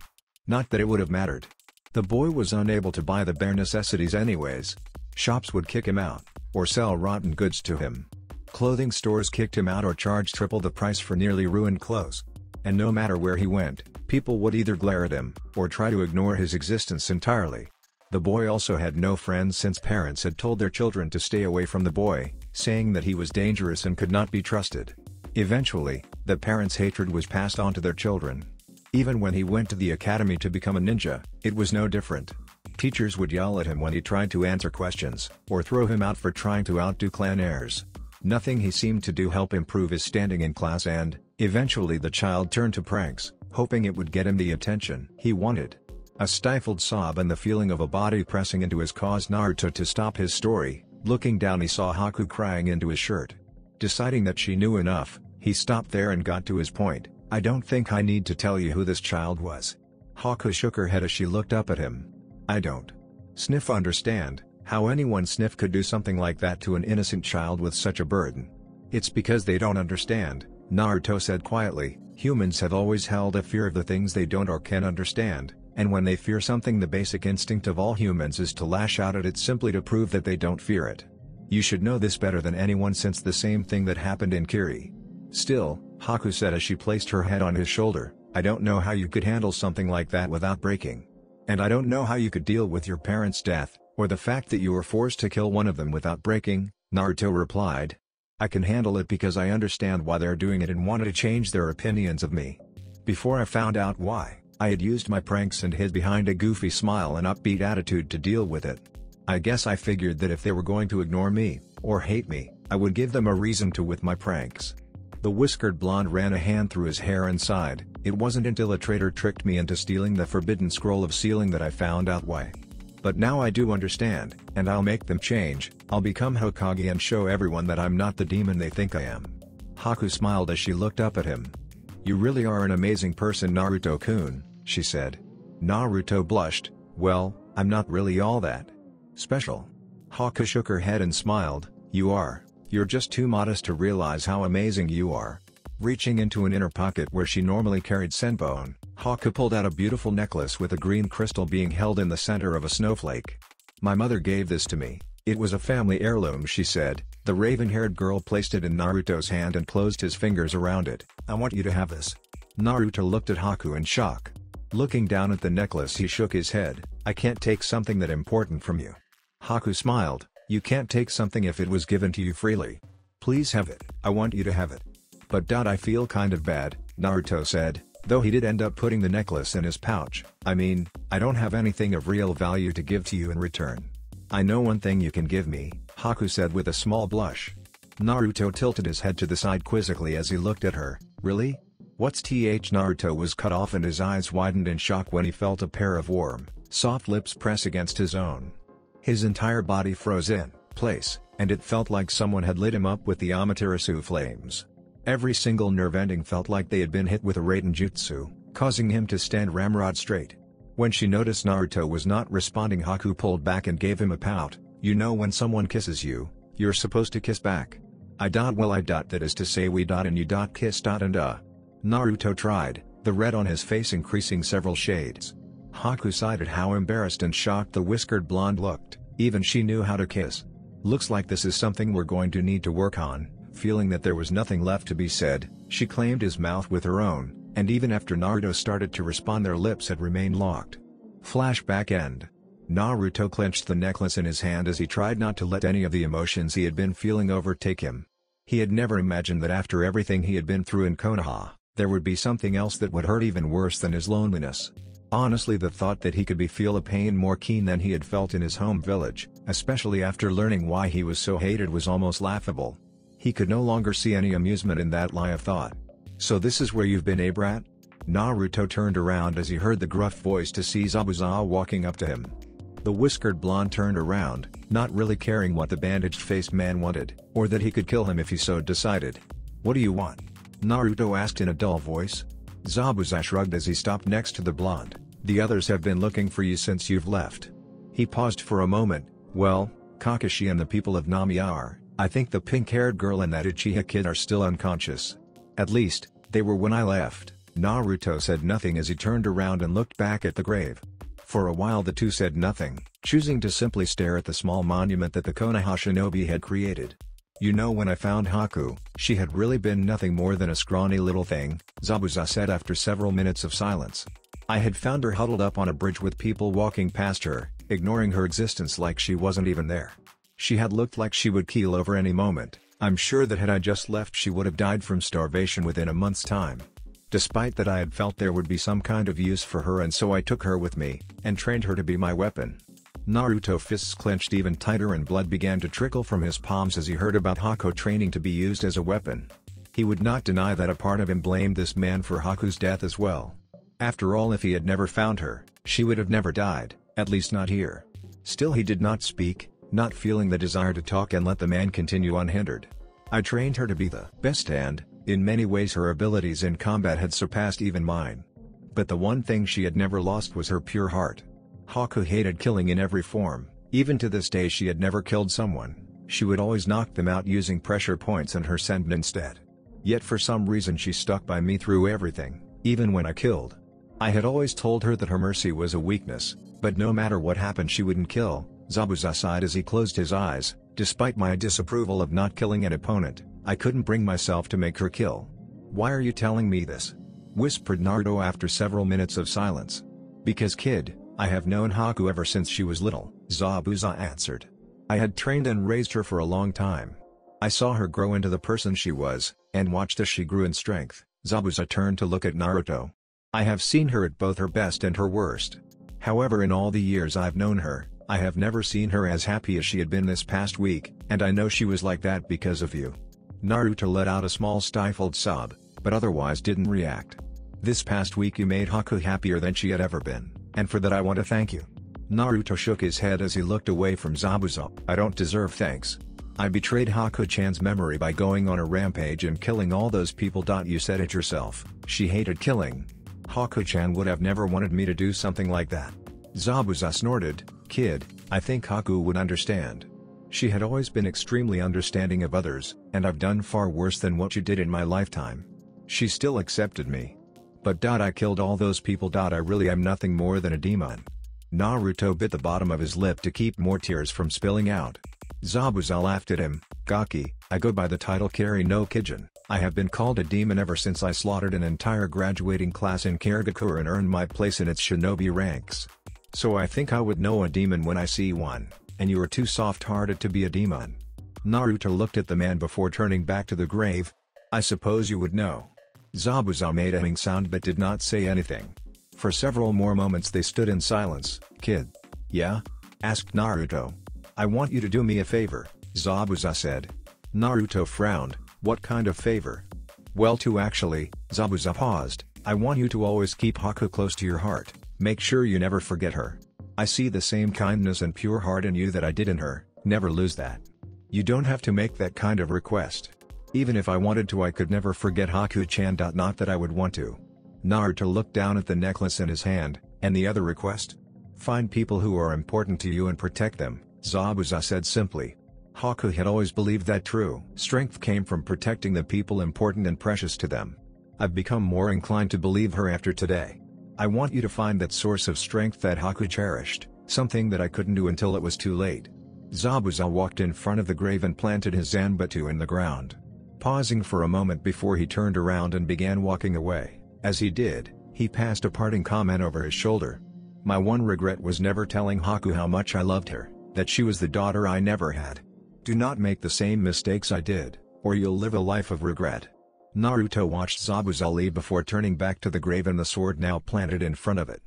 Not that it would have mattered. The boy was unable to buy the bare necessities anyways. Shops would kick him out, or sell rotten goods to him. Clothing stores kicked him out or charged triple the price for nearly ruined clothes. And no matter where he went, people would either glare at him, or try to ignore his existence entirely. The boy also had no friends since parents had told their children to stay away from the boy, saying that he was dangerous and could not be trusted. Eventually, the parents' hatred was passed on to their children. Even when he went to the academy to become a ninja, it was no different. Teachers would yell at him when he tried to answer questions, or throw him out for trying to outdo clan heirs. Nothing he seemed to do helped improve his standing in class, and, eventually the child turned to pranks, hoping it would get him the attention he wanted. A stifled sob and the feeling of a body pressing into his caused Naruto to stop his story. Looking down, he saw Haku crying into his shirt. Deciding that she knew enough, he stopped there and got to his point. "I don't think I need to tell you who this child was." Haku shook her head as she looked up at him. "I don't sniff understand how anyone sniff could do something like that to an innocent child with such a burden." "It's because they don't understand," Naruto said quietly. "Humans have always held a fear of the things they don't or can understand, and when they fear something, the basic instinct of all humans is to lash out at it simply to prove that they don't fear it. You should know this better than anyone, since the same thing that happened in Kiri." "Still," Haku said as she placed her head on his shoulder, "I don't know how you could handle something like that without breaking. And I don't know how you could deal with your parents' death, or the fact that you were forced to kill one of them without breaking," Naruto replied. "I can handle it because I understand why they're doing it and wanted to change their opinions of me. Before I found out why, I had used my pranks and hid behind a goofy smile and upbeat attitude to deal with it. I guess I figured that if they were going to ignore me, or hate me, I would give them a reason to with my pranks." The whiskered blonde ran a hand through his hair and sighed. "It wasn't until a traitor tricked me into stealing the forbidden scroll of sealing that I found out why. But now I do understand, and I'll make them change. I'll become Hokage and show everyone that I'm not the demon they think I am." Haku smiled as she looked up at him. "You really are an amazing person, Naruto-kun," she said. Naruto blushed. "Well, I'm not really all that special." Haku shook her head and smiled. "You are. You're just too modest to realize how amazing you are." Reaching into an inner pocket where she normally carried senbon, Haku pulled out a beautiful necklace with a green crystal being held in the center of a snowflake. "My mother gave this to me. It was a family heirloom," she said. The raven-haired girl placed it in Naruto's hand and closed his fingers around it. "I want you to have this." Naruto looked at Haku in shock. Looking down at the necklace, he shook his head. "I can't take something that important from you." Haku smiled. "You can't take something if it was given to you freely. Please have it. I want you to have it." "But I feel kind of bad," Naruto said, though he did end up putting the necklace in his pouch. "I mean, I don't have anything of real value to give to you in return." "I know one thing you can give me," Haku said with a small blush. Naruto tilted his head to the side quizzically as he looked at her. "Really? What's th?" Naruto was cut off and his eyes widened in shock when he felt a pair of warm, soft lips press against his own. His entire body froze in place, and it felt like someone had lit him up with the Amaterasu flames. Every single nerve ending felt like they had been hit with a Raiden jutsu, causing him to stand ramrod straight. When she noticed Naruto was not responding, Haku pulled back and gave him a pout. "You know, when someone kisses you, you're supposed to kiss back." That is to say we and you kiss and Naruto tried, the red on his face increasing several shades. Haku sighed at how embarrassed and shocked the whiskered blonde looked. Even she knew how to kiss. "Looks like this is something we're going to need to work on." Feeling that there was nothing left to be said, she claimed his mouth with her own, and even after Naruto started to respond, their lips had remained locked. Flashback end. Naruto clenched the necklace in his hand as he tried not to let any of the emotions he had been feeling overtake him. He had never imagined that after everything he had been through in Konoha, there would be something else that would hurt even worse than his loneliness. Honestly, the thought that he could feel a pain more keen than he had felt in his home village, especially after learning why he was so hated, was almost laughable. He could no longer see any amusement in that lie of thought. "So this is where you've been, eh, brat?" Naruto turned around as he heard the gruff voice to see Zabuza walking up to him. The whiskered blonde turned around, not really caring what the bandaged-faced man wanted, or that he could kill him if he so decided. "What do you want?" Naruto asked in a dull voice. Zabuza shrugged as he stopped next to the blonde. "The others have been looking for you since you've left." He paused for a moment. "Well, Kakashi and the people of Namiya are. I think the pink-haired girl and that Uchiha kid are still unconscious. At least, they were when I left." Naruto said nothing as he turned around and looked back at the grave. For a while the two said nothing, choosing to simply stare at the small monument that the Konoha Shinobi had created. "You know, when I found Haku, she had really been nothing more than a scrawny little thing," Zabuza said after several minutes of silence. "I had found her huddled up on a bridge with people walking past her, ignoring her existence like she wasn't even there. She had looked like she would keel over any moment. I'm sure that had I just left she would have died from starvation within a month's time. Despite that, I had felt there would be some kind of use for her, and so I took her with me, and trained her to be my weapon. Naruto's fists clenched even tighter and blood began to trickle from his palms as he heard about Haku training to be used as a weapon. He would not deny that a part of him blamed this man for Haku's death as well. After all, if he had never found her, she would have never died, at least not here. Still, he did not speak, not feeling the desire to talk, and let the man continue unhindered. I trained her to be the best, and, in many ways, her abilities in combat had surpassed even mine. But the one thing she had never lost was her pure heart. Haku hated killing in every form. Even to this day she had never killed someone. She would always knock them out using pressure points and her senton instead. Yet for some reason she stuck by me through everything, even when I killed. I had always told her that her mercy was a weakness, but no matter what happened she wouldn't kill. Zabuza sighed as he closed his eyes. Despite my disapproval of not killing an opponent, I couldn't bring myself to make her kill. "Why are you telling me this?" whispered Naruto after several minutes of silence. "Because, kid, I have known Haku ever since she was little," Zabuza answered. "I had trained and raised her for a long time. I saw her grow into the person she was, and watched as she grew in strength." Zabuza turned to look at Naruto. "I have seen her at both her best and her worst. However, in all the years I've known her, I have never seen her as happy as she had been this past week, and I know she was like that because of you." Naruto let out a small stifled sob, but otherwise didn't react. "This past week you made Haku happier than she had ever been, and for that I want to thank you." Naruto shook his head as he looked away from Zabuza. "I don't deserve thanks. I betrayed Haku-chan's memory by going on a rampage and killing all those people. You said it yourself, she hated killing. Haku-chan would have never wanted me to do something like that." Zabuza snorted. "Kid, I think Haku would understand. She had always been extremely understanding of others, and I've done far worse than what you did in my lifetime. She still accepted me. But I killed all those people. I really am nothing more than a demon." Naruto bit the bottom of his lip to keep more tears from spilling out. Zabuza laughed at him. "Gaki, I go by the title Kari no Kijin. I have been called a demon ever since I slaughtered an entire graduating class in Karigakura and earned my place in its shinobi ranks. So I think I would know a demon when I see one, and you are too soft-hearted to be a demon." Naruto looked at the man before turning back to the grave. "I suppose you would know." Zabuza made a humming sound but did not say anything. For several more moments they stood in silence. "Kid." "Yeah?" asked Naruto. "I want you to do me a favor," Zabuza said. Naruto frowned. "What kind of favor?" "Well, actually," Zabuza paused. "I want you to always keep Haku close to your heart. Make sure you never forget her. I see the same kindness and pure heart in you that I did in her, never lose that. You don't have to make that kind of request. Even if I wanted to I could never forget Haku-chan. Not that I would want to." Naruto looked down at the necklace in his hand. "And the other request?" "Find people who are important to you and protect them," Zabuza said simply. Haku had always believed that true strength came from protecting the people important and precious to them. I've become more inclined to believe her after today. I want you to find that source of strength that Haku cherished, something that I couldn't do until it was too late." Zabuza walked in front of the grave and planted his Zanbatsu in the ground. Pausing for a moment before he turned around and began walking away. As he did, he passed a parting comment over his shoulder. "My one regret was never telling Haku how much I loved her, that she was the daughter I never had. Do not make the same mistakes I did, or you'll live a life of regret." Naruto watched Zabuza leave before turning back to the grave and the sword now planted in front of it.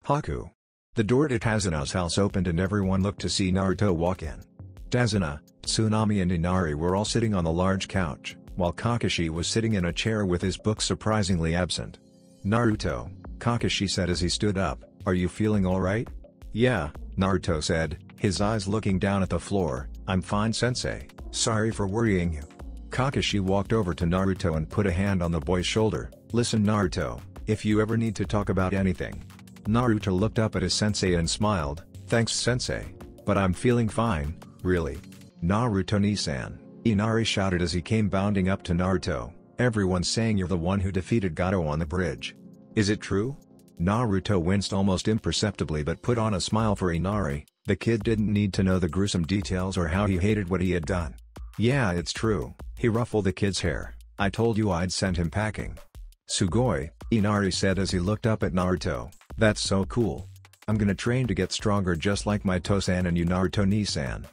"Haku." The door to Tazuna's house opened and everyone looked to see Naruto walk in. Tazuna, Tsunami and Inari were all sitting on the large couch, while Kakashi was sitting in a chair with his book surprisingly absent. "Naruto," Kakashi said as he stood up, "are you feeling alright?" "Yeah," Naruto said, his eyes looking down at the floor. "I'm fine, sensei. Sorry for worrying you." Kakashi walked over to Naruto and put a hand on the boy's shoulder. "Listen, Naruto, if you ever need to talk about anything." Naruto looked up at his sensei and smiled. "Thanks, sensei. But I'm feeling fine, really." "Naruto-ni-san," Inari shouted as he came bounding up to Naruto. "Everyone's saying you're the one who defeated Gato on the bridge. Is it true?" Naruto winced almost imperceptibly but put on a smile for Inari. The kid didn't need to know the gruesome details or how he hated what he had done. "Yeah, it's true." He ruffled the kid's hair. "I told you I'd send him packing." "Sugoi," Inari said as he looked up at Naruto. "That's so cool." I'm gonna train to get stronger just like my Tosan and you Naruto-ni-san.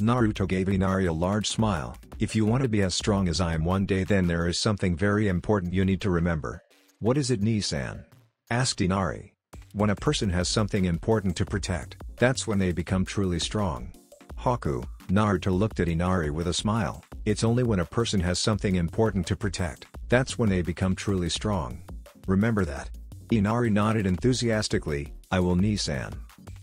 Naruto gave Inari a large smile. If you want to be as strong as I am one day, then there is something very important you need to remember. What is it, ni-san? Asked Inari. When a person has something important to protect, that's when they become truly strong. Haku, Naruto looked at Inari with a smile. It's only when a person has something important to protect, that's when they become truly strong. Remember that. Inari nodded enthusiastically. I will, ni-san.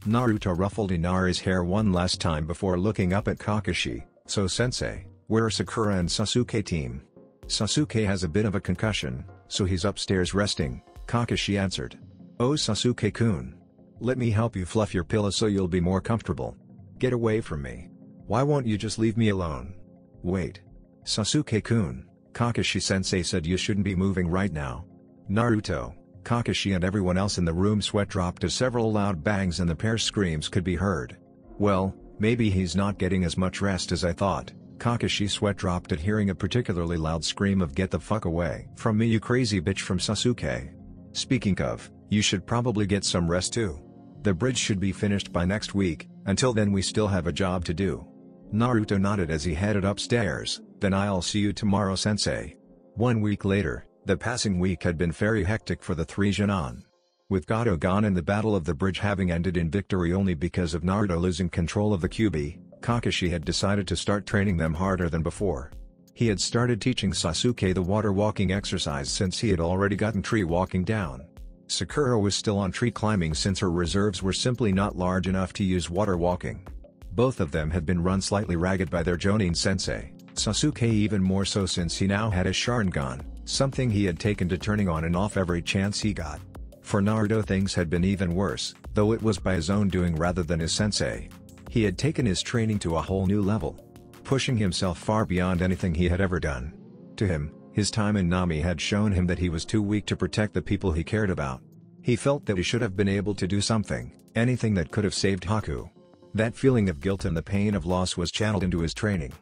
Naruto ruffled Inari's hair one last time before looking up at Kakashi. So sensei, where are Sakura and Sasuke team? Sasuke has a bit of a concussion, so he's upstairs resting, Kakashi answered. Oh Sasuke-kun. Let me help you fluff your pillow so you'll be more comfortable. Get away from me. Why won't you just leave me alone? Wait. Sasuke-kun, Kakashi-sensei said you shouldn't be moving right now. Naruto, Kakashi and everyone else in the room sweat dropped as several loud bangs and the pair's screams could be heard. Well, maybe he's not getting as much rest as I thought. Kakashi sweat dropped at hearing a particularly loud scream of "Get the fuck away from me you crazy bitch" from Sasuke. Speaking of, you should probably get some rest too. The bridge should be finished by next week, until then we still have a job to do. Naruto nodded as he headed upstairs. Then I'll see you tomorrow, sensei. 1 week later, the passing week had been very hectic for the three Genin. With Gato gone and the battle of the bridge having ended in victory only because of Naruto losing control of the Kyuubi, Kakashi had decided to start training them harder than before. He had started teaching Sasuke the water walking exercise since he had already gotten tree walking down. Sakura was still on tree climbing since her reserves were simply not large enough to use water walking. Both of them had been run slightly ragged by their Jonin sensei, Sasuke even more so since he now had a Sharingan, something he had taken to turning on and off every chance he got. For Naruto things had been even worse, though it was by his own doing rather than his sensei. He had taken his training to a whole new level, pushing himself far beyond anything he had ever done. To him, his time in Nami had shown him that he was too weak to protect the people he cared about. He felt that he should have been able to do something, anything that could have saved Haku. That feeling of guilt and the pain of loss was channeled into his training.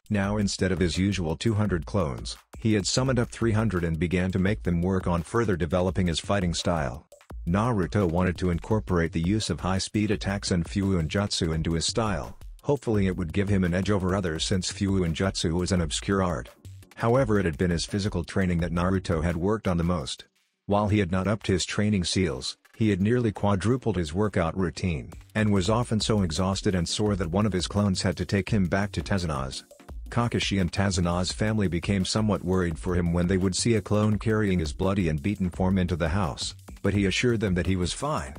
Now instead of his usual 200 clones, he had summoned up 300 and began to make them work on further developing his fighting style. Naruto wanted to incorporate the use of high-speed attacks and Fuuinjutsu into his style. Hopefully it would give him an edge over others since Fuuinjutsu was an obscure art. However, it had been his physical training that Naruto had worked on the most. While he had not upped his training seals, he had nearly quadrupled his workout routine, and was often so exhausted and sore that one of his clones had to take him back to Tazunaz. Kakashi and Tazunaz family became somewhat worried for him when they would see a clone carrying his bloody and beaten form into the house, but he assured them that he was fine.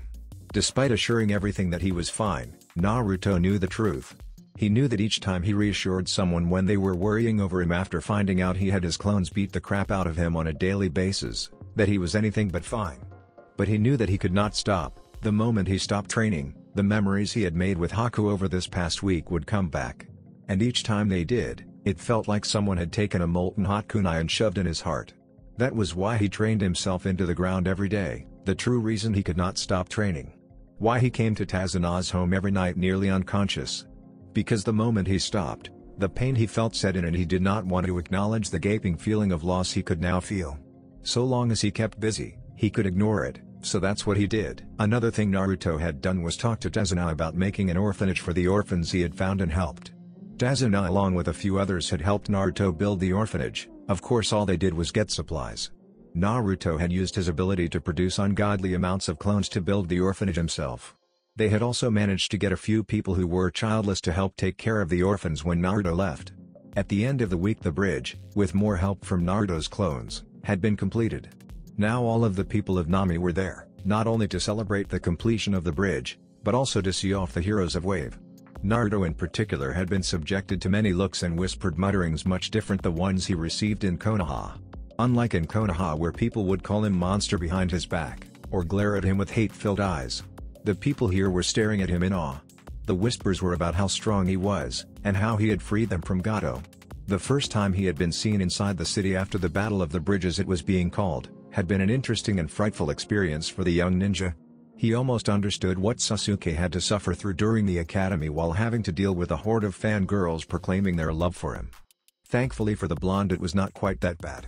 Despite assuring everything that he was fine, Naruto knew the truth. He knew that each time he reassured someone when they were worrying over him after finding out he had his clones beat the crap out of him on a daily basis, that he was anything but fine. But he knew that he could not stop. The moment he stopped training, the memories he had made with Haku over this past week would come back. And each time they did, it felt like someone had taken a molten hot kunai and shoved in his heart. That was why he trained himself into the ground every day, the true reason he could not stop training. Why he came to Tazunaz home every night nearly unconscious. Because the moment he stopped, the pain he felt set in and he did not want to acknowledge the gaping feeling of loss he could now feel. So long as he kept busy, he could ignore it, so that's what he did. Another thing Naruto had done was talk to Tazuna about making an orphanage for the orphans he had found and helped. Tazuna along with a few others had helped Naruto build the orphanage. Of course all they did was get supplies. Naruto had used his ability to produce ungodly amounts of clones to build the orphanage himself. They had also managed to get a few people who were childless to help take care of the orphans when Naruto left. At the end of the week the bridge, with more help from Naruto's clones, had been completed. Now all of the people of Nami were there, not only to celebrate the completion of the bridge, but also to see off the heroes of Wave. Naruto in particular had been subjected to many looks and whispered mutterings much different the ones he received in Konoha. Unlike in Konoha where people would call him monster behind his back, or glare at him with hate-filled eyes, the people here were staring at him in awe. The whispers were about how strong he was, and how he had freed them from Gato. The first time he had been seen inside the city after the Battle of the Bridge as it was being called, had been an interesting and frightful experience for the young ninja. He almost understood what Sasuke had to suffer through during the academy while having to deal with a horde of fangirls proclaiming their love for him. Thankfully for the blonde it was not quite that bad.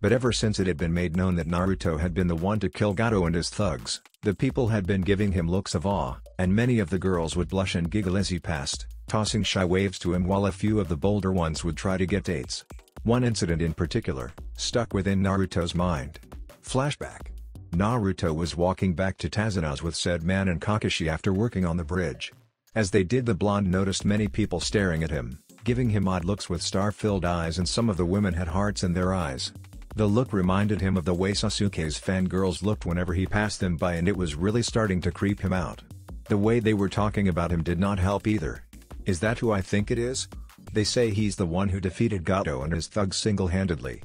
But ever since it had been made known that Naruto had been the one to kill Gato and his thugs, the people had been giving him looks of awe, and many of the girls would blush and giggle as he passed, tossing shy waves to him while a few of the bolder ones would try to get dates. One incident in particular stuck within Naruto's mind. Flashback. Naruto was walking back to Tazuna's with said man and Kakashi after working on the bridge. As they did, the blonde noticed many people staring at him, giving him odd looks with star-filled eyes, and some of the women had hearts in their eyes. The look reminded him of the way Sasuke's fangirls looked whenever he passed them by, and it was really starting to creep him out. The way they were talking about him did not help either. Is that who I think it is? They say he's the one who defeated Gato and his thugs single-handedly.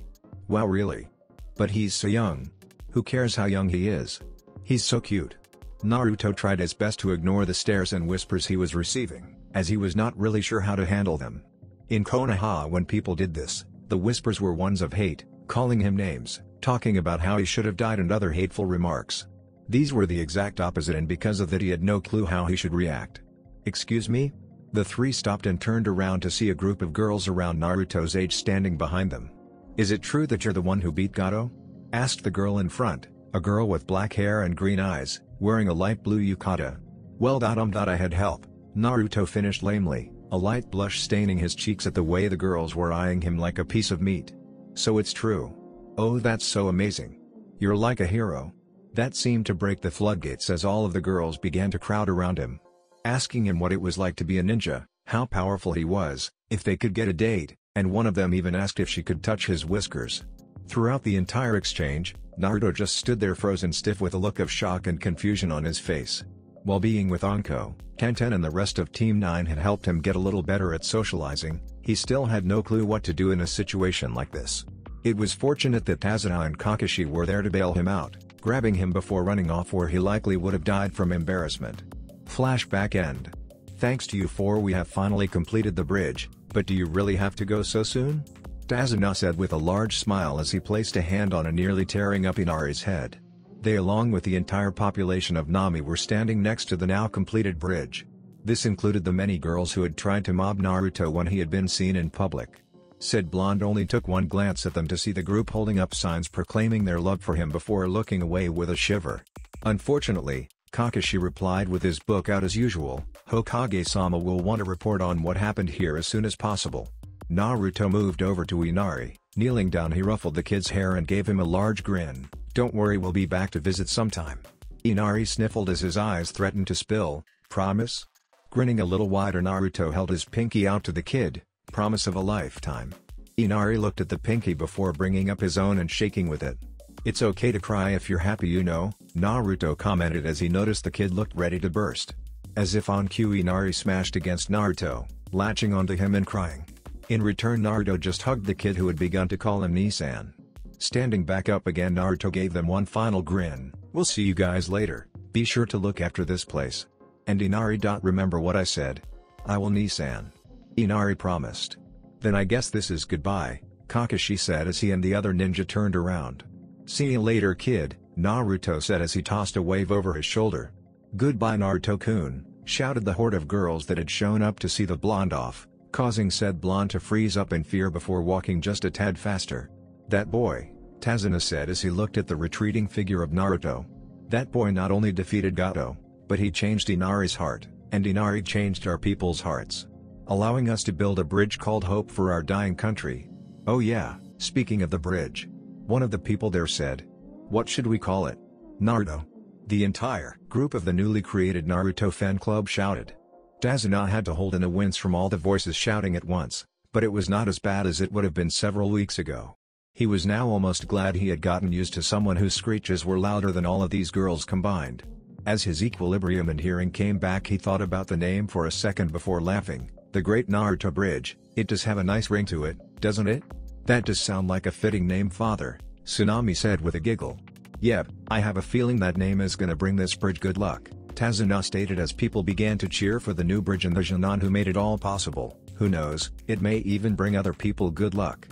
Wow, really? But he's so young. Who cares how young he is? He's so cute. Naruto tried his best to ignore the stares and whispers he was receiving, as he was not really sure how to handle them. In Konoha, when people did this, the whispers were ones of hate, calling him names, talking about how he should have died, and other hateful remarks. These were the exact opposite, and because of that he had no clue how he should react. Excuse me? The three stopped and turned around to see a group of girls around Naruto's age standing behind them. Is it true that you're the one who beat Gato? Asked the girl in front, a girl with black hair and green eyes, wearing a light blue yukata. Well, I had help, Naruto finished lamely, a light blush staining his cheeks at the way the girls were eyeing him like a piece of meat. So it's true. Oh, that's so amazing. You're like a hero. That seemed to break the floodgates as all of the girls began to crowd around him, asking him what it was like to be a ninja, how powerful he was, if they could get a date, and one of them even asked if she could touch his whiskers. Throughout the entire exchange, Naruto just stood there frozen stiff with a look of shock and confusion on his face. While being with Anko, Tenten and the rest of Team 9 had helped him get a little better at socializing, he still had no clue what to do in a situation like this. It was fortunate that Tazuna and Kakashi were there to bail him out, grabbing him before running off where he likely would have died from embarrassment. Flashback end. Thanks to you four we have finally completed the bridge, but do you really have to go so soon? Tazuna said with a large smile as he placed a hand on a nearly tearing up Inari's head. They, along with the entire population of Nami, were standing next to the now completed bridge. This included the many girls who had tried to mob Naruto when he had been seen in public. Said blonde only took one glance at them to see the group holding up signs proclaiming their love for him before looking away with a shiver. Unfortunately, Kakashi replied with his book out as usual, Hokage-sama will want to report on what happened here as soon as possible. Naruto moved over to Inari, kneeling down he ruffled the kid's hair and gave him a large grin. Don't worry, we'll be back to visit sometime. Inari sniffled as his eyes threatened to spill. Promise? Grinning a little wider, Naruto held his pinky out to the kid. Promise of a lifetime. Inari looked at the pinky before bringing up his own and shaking with it. It's okay to cry if you're happy, you know, Naruto commented as he noticed the kid looked ready to burst. As if on cue, Inari smashed against Naruto, latching onto him and crying. In return, Naruto just hugged the kid who had begun to call him Nisan. Standing back up again, Naruto gave them one final grin. We'll see you guys later, be sure to look after this place. And Inari. Remember what I said? I will, Nisan. Inari promised. Then I guess this is goodbye, Kakashi said as he and the other ninja turned around. See you later, kid, Naruto said as he tossed a wave over his shoulder. Goodbye, Naruto-kun, shouted the horde of girls that had shown up to see the blonde off, causing said blonde to freeze up in fear before walking just a tad faster. That boy, Tazuna said as he looked at the retreating figure of Naruto. That boy not only defeated Gato, but he changed Inari's heart, and Inari changed our people's hearts, allowing us to build a bridge called Hope for our dying country. Oh yeah, speaking of the bridge. One of the people there said. What should we call it? Naruto. The entire group of the newly created Naruto fan club shouted. Tazuna had to hold in a wince from all the voices shouting at once, but it was not as bad as it would have been several weeks ago. He was now almost glad he had gotten used to someone whose screeches were louder than all of these girls combined. As his equilibrium and hearing came back, he thought about the name for a second before laughing. The Great Naruto Bridge. It does have a nice ring to it, doesn't it? That does sound like a fitting name, father, Tsunami said with a giggle. Yep, I have a feeling that name is gonna bring this bridge good luck, Tazuna stated as people began to cheer for the new bridge and the Jonin who made it all possible. Who knows, it may even bring other people good luck.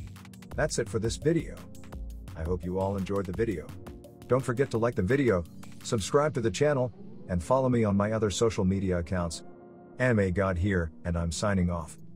That's it for this video. I hope you all enjoyed the video. Don't forget to like the video, subscribe to the channel, and follow me on my other social media accounts. Anime God here, and I'm signing off.